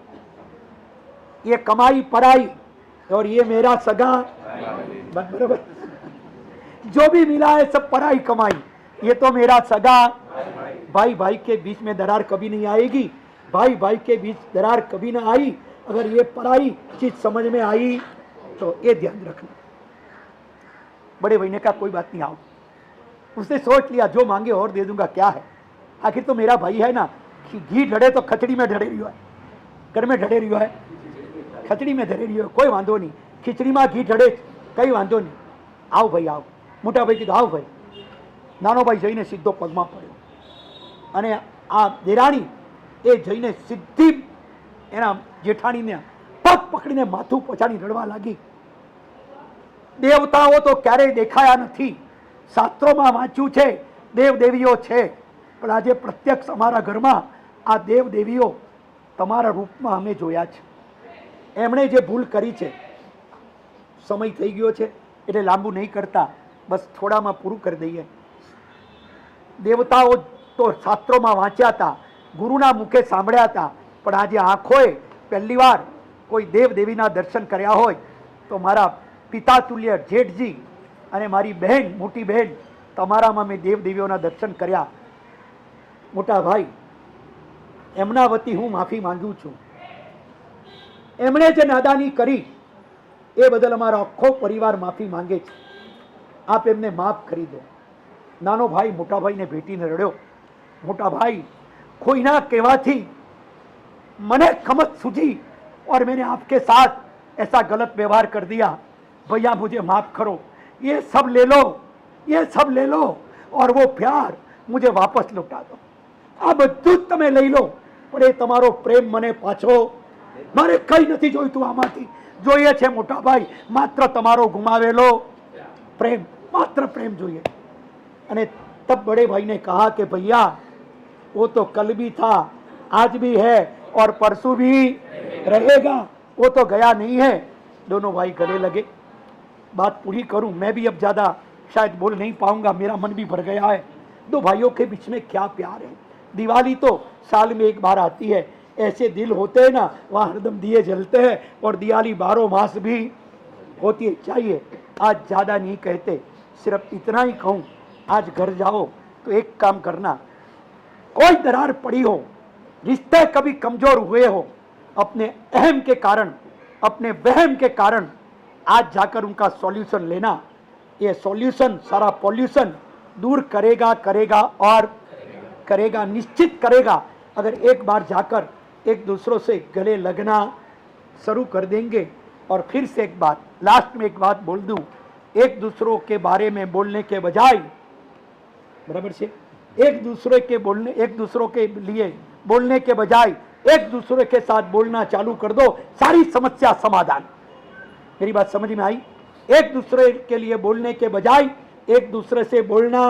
ये कमाई पराई और ये मेरा सगा, बराबर, जो भी मिला है सब पराई कमाई, ये तो मेरा सगा भाई। भाई के बीच में दरार कभी नहीं आएगी, भाई भाई के बीच दरार कभी ना आई। अगर ये पराई चीज समझ में आई तो ये ध्यान रखना। बड़े भाई ने कहा कोई बात नहीं, आओ। उसने सोच लिया जो मांगे और दे दूंगा, क्या है, आखिर तो मेरा भाई है ना। घी ढड़े तो खचड़ी में ढड़े रही है, घर में ढड़े रही है, खचड़ी में धरे रही है, कोई वांधो नहीं, खिचड़ी में घी ढड़े कई वांधो नहीं। आओ भाई आओ। मोटा भाई कीधुं आओ भाई। नानो भाई जईने सीधो पगमां पड्यो, अने आ देराणी ए जईने सीधी एना जेठाणीने पग पकड़ीने माथुं पछाड़ी रड़वा लागी। देवताओं तो क्यारेय देखाया नथी, शास्त्रों में वांच्युं छे देव देवीओ छे, પણ આજે પ્રત્યક્ષ અમારા ઘરમાં આ દેવ દેવીઓ તમારા રૂપમાં અમે જોયા છે. એમણે જે ભૂલ કરી છે, સમય થઈ ગયો છે એટલે લાંબુ નહીં કરતા, બસ થોડામાં પૂરું કરી દઈએ. દેવતાઓ તો શાસ્ત્રોમાં વાંચ્યા હતા, ગુરુના મુખે સાંભળ્યા હતા, પણ આજે આંખોએ પહેલી વાર કોઈ દેવ દેવીના દર્શન કર્યા હોય તો મારા પિતા તુલ્ય જેઠજી અને મારી બહેન, મોટી બહેન, તમારામાં મેં દેવ દેવીઓના દર્શન કર્યા. મોટા ભાઈ, એમના વતી હું માફી માંગુ છું. એમણે જે નાદાની કરી એ બદલ અમારો આખો પરિવાર માફી માંગે છે. આપ એમને માફ કરી દો. નાનો ભાઈ મોટા ભાઈને ભેટીને રડ્યો. મોટા ભાઈ, કોઈના કહેવાથી મને खमत सूझी और मैंने आपके साथ ऐसा गलत व्यवहार कर दिया, भैया मुझे माफ करो, ये सब ले लो, ये सब ले लो और वो प्यार मुझे वापस लौटा दो. આ બધું જ તમે લઈ લો, પણ એ તમારો પ્રેમ મને પાછો, મારે કઈ નથી જોઈતું આમાંથી. જોઈએ છે મોટા ભાઈ માત્ર તમારો ગુમાવેલો પ્રેમ, માત્ર પ્રેમ જોઈએ. અને તબ बड़े भाई ने कहा कि भैया वो तो कल भी था, आज भी है और परसों भी रहेगा, वो तो गया नहीं है. दोनों भाई गले लगे. बात पूरी करूं, मैं भी अब ज़्यादा शायद बोल नहीं पाऊंगा, मेरा मन भी भर गया है. दो भाइयों के बीच में क्या प्यार है. दिवाली तो साल में एक बार आती है, ऐसे दिल होते हैं ना, वहाँ हरदम दिए जलते हैं और दिवाली 12 मास भी होती है. चाहिए आज ज़्यादा नहीं कहते, सिर्फ इतना ही कहूँ, आज घर जाओ तो एक काम करना, कोई दरार पड़ी हो, रिश्ते कभी कमजोर हुए हो, अपने अहम के कारण, अपने वहम के कारण, आज जाकर उनका सॉल्यूशन लेना. ये सॉल्यूशन सारा पॉल्यूशन दूर करेगा, करेगा और करेगा, निश्चित करेगा. अगर एक बार जाकर एक दूसरों से गले लगना शुरू कर देंगे. और फिर से एक बात, लास्ट में एक बात बोल दूं, एक दूसरों के बारे में बोलने के बजाय, बराबर से, एक दूसरों के लिए बोलने के बजाय एक दूसरे के साथ बोलना चालू कर दो, सारी समस्या समाधान. मेरी बात समझ में आई? एक दूसरे के लिए बोलने के बजाय एक दूसरे से बोलना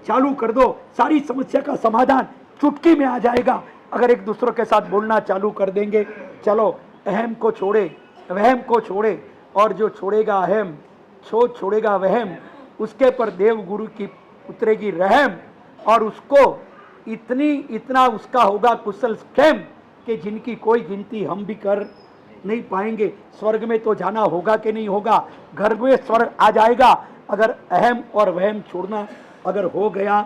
चालू कर दो, सारी समस्या का समाधान चुटकी में आ जाएगा अगर एक दूसरों के साथ बोलना चालू कर देंगे. चलो, अहम को छोड़े, वहम को छोड़े, और जो छोड़ेगा अहम, छोड़ेगा वहम, उसके पर देव गुरु की उतरेगी रहम, और उसको इतना उसका होगा कुशल क्षेम कि जिनकी कोई गिनती हम भी कर नहीं पाएंगे. स्वर्ग में तो जाना होगा कि नहीं होगा, घर में स्वर्ग आ जाएगा अगर अहम और वहम छोड़ना अगर हो गया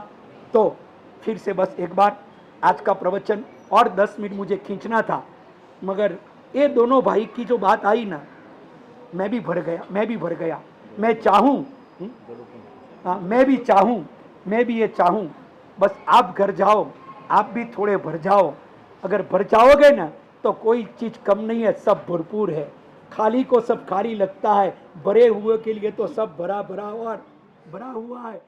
तो. फिर से बस एक बार आज का प्रवचन और 10 मिनट मुझे खींचना था, मगर ये दोनों भाई की जो बात आई ना, मैं भी भर गया. मैं चाहूँ, मैं भी ये चाहूँ, बस आप घर जाओ, आप भी थोड़े भर जाओ. अगर भर जाओगे ना तो कोई चीज़ कम नहीं है, सब भरपूर है. खाली को सब खाली लगता है, भरे हुए के लिए तो सब भरा भरा और भरा हुआ है.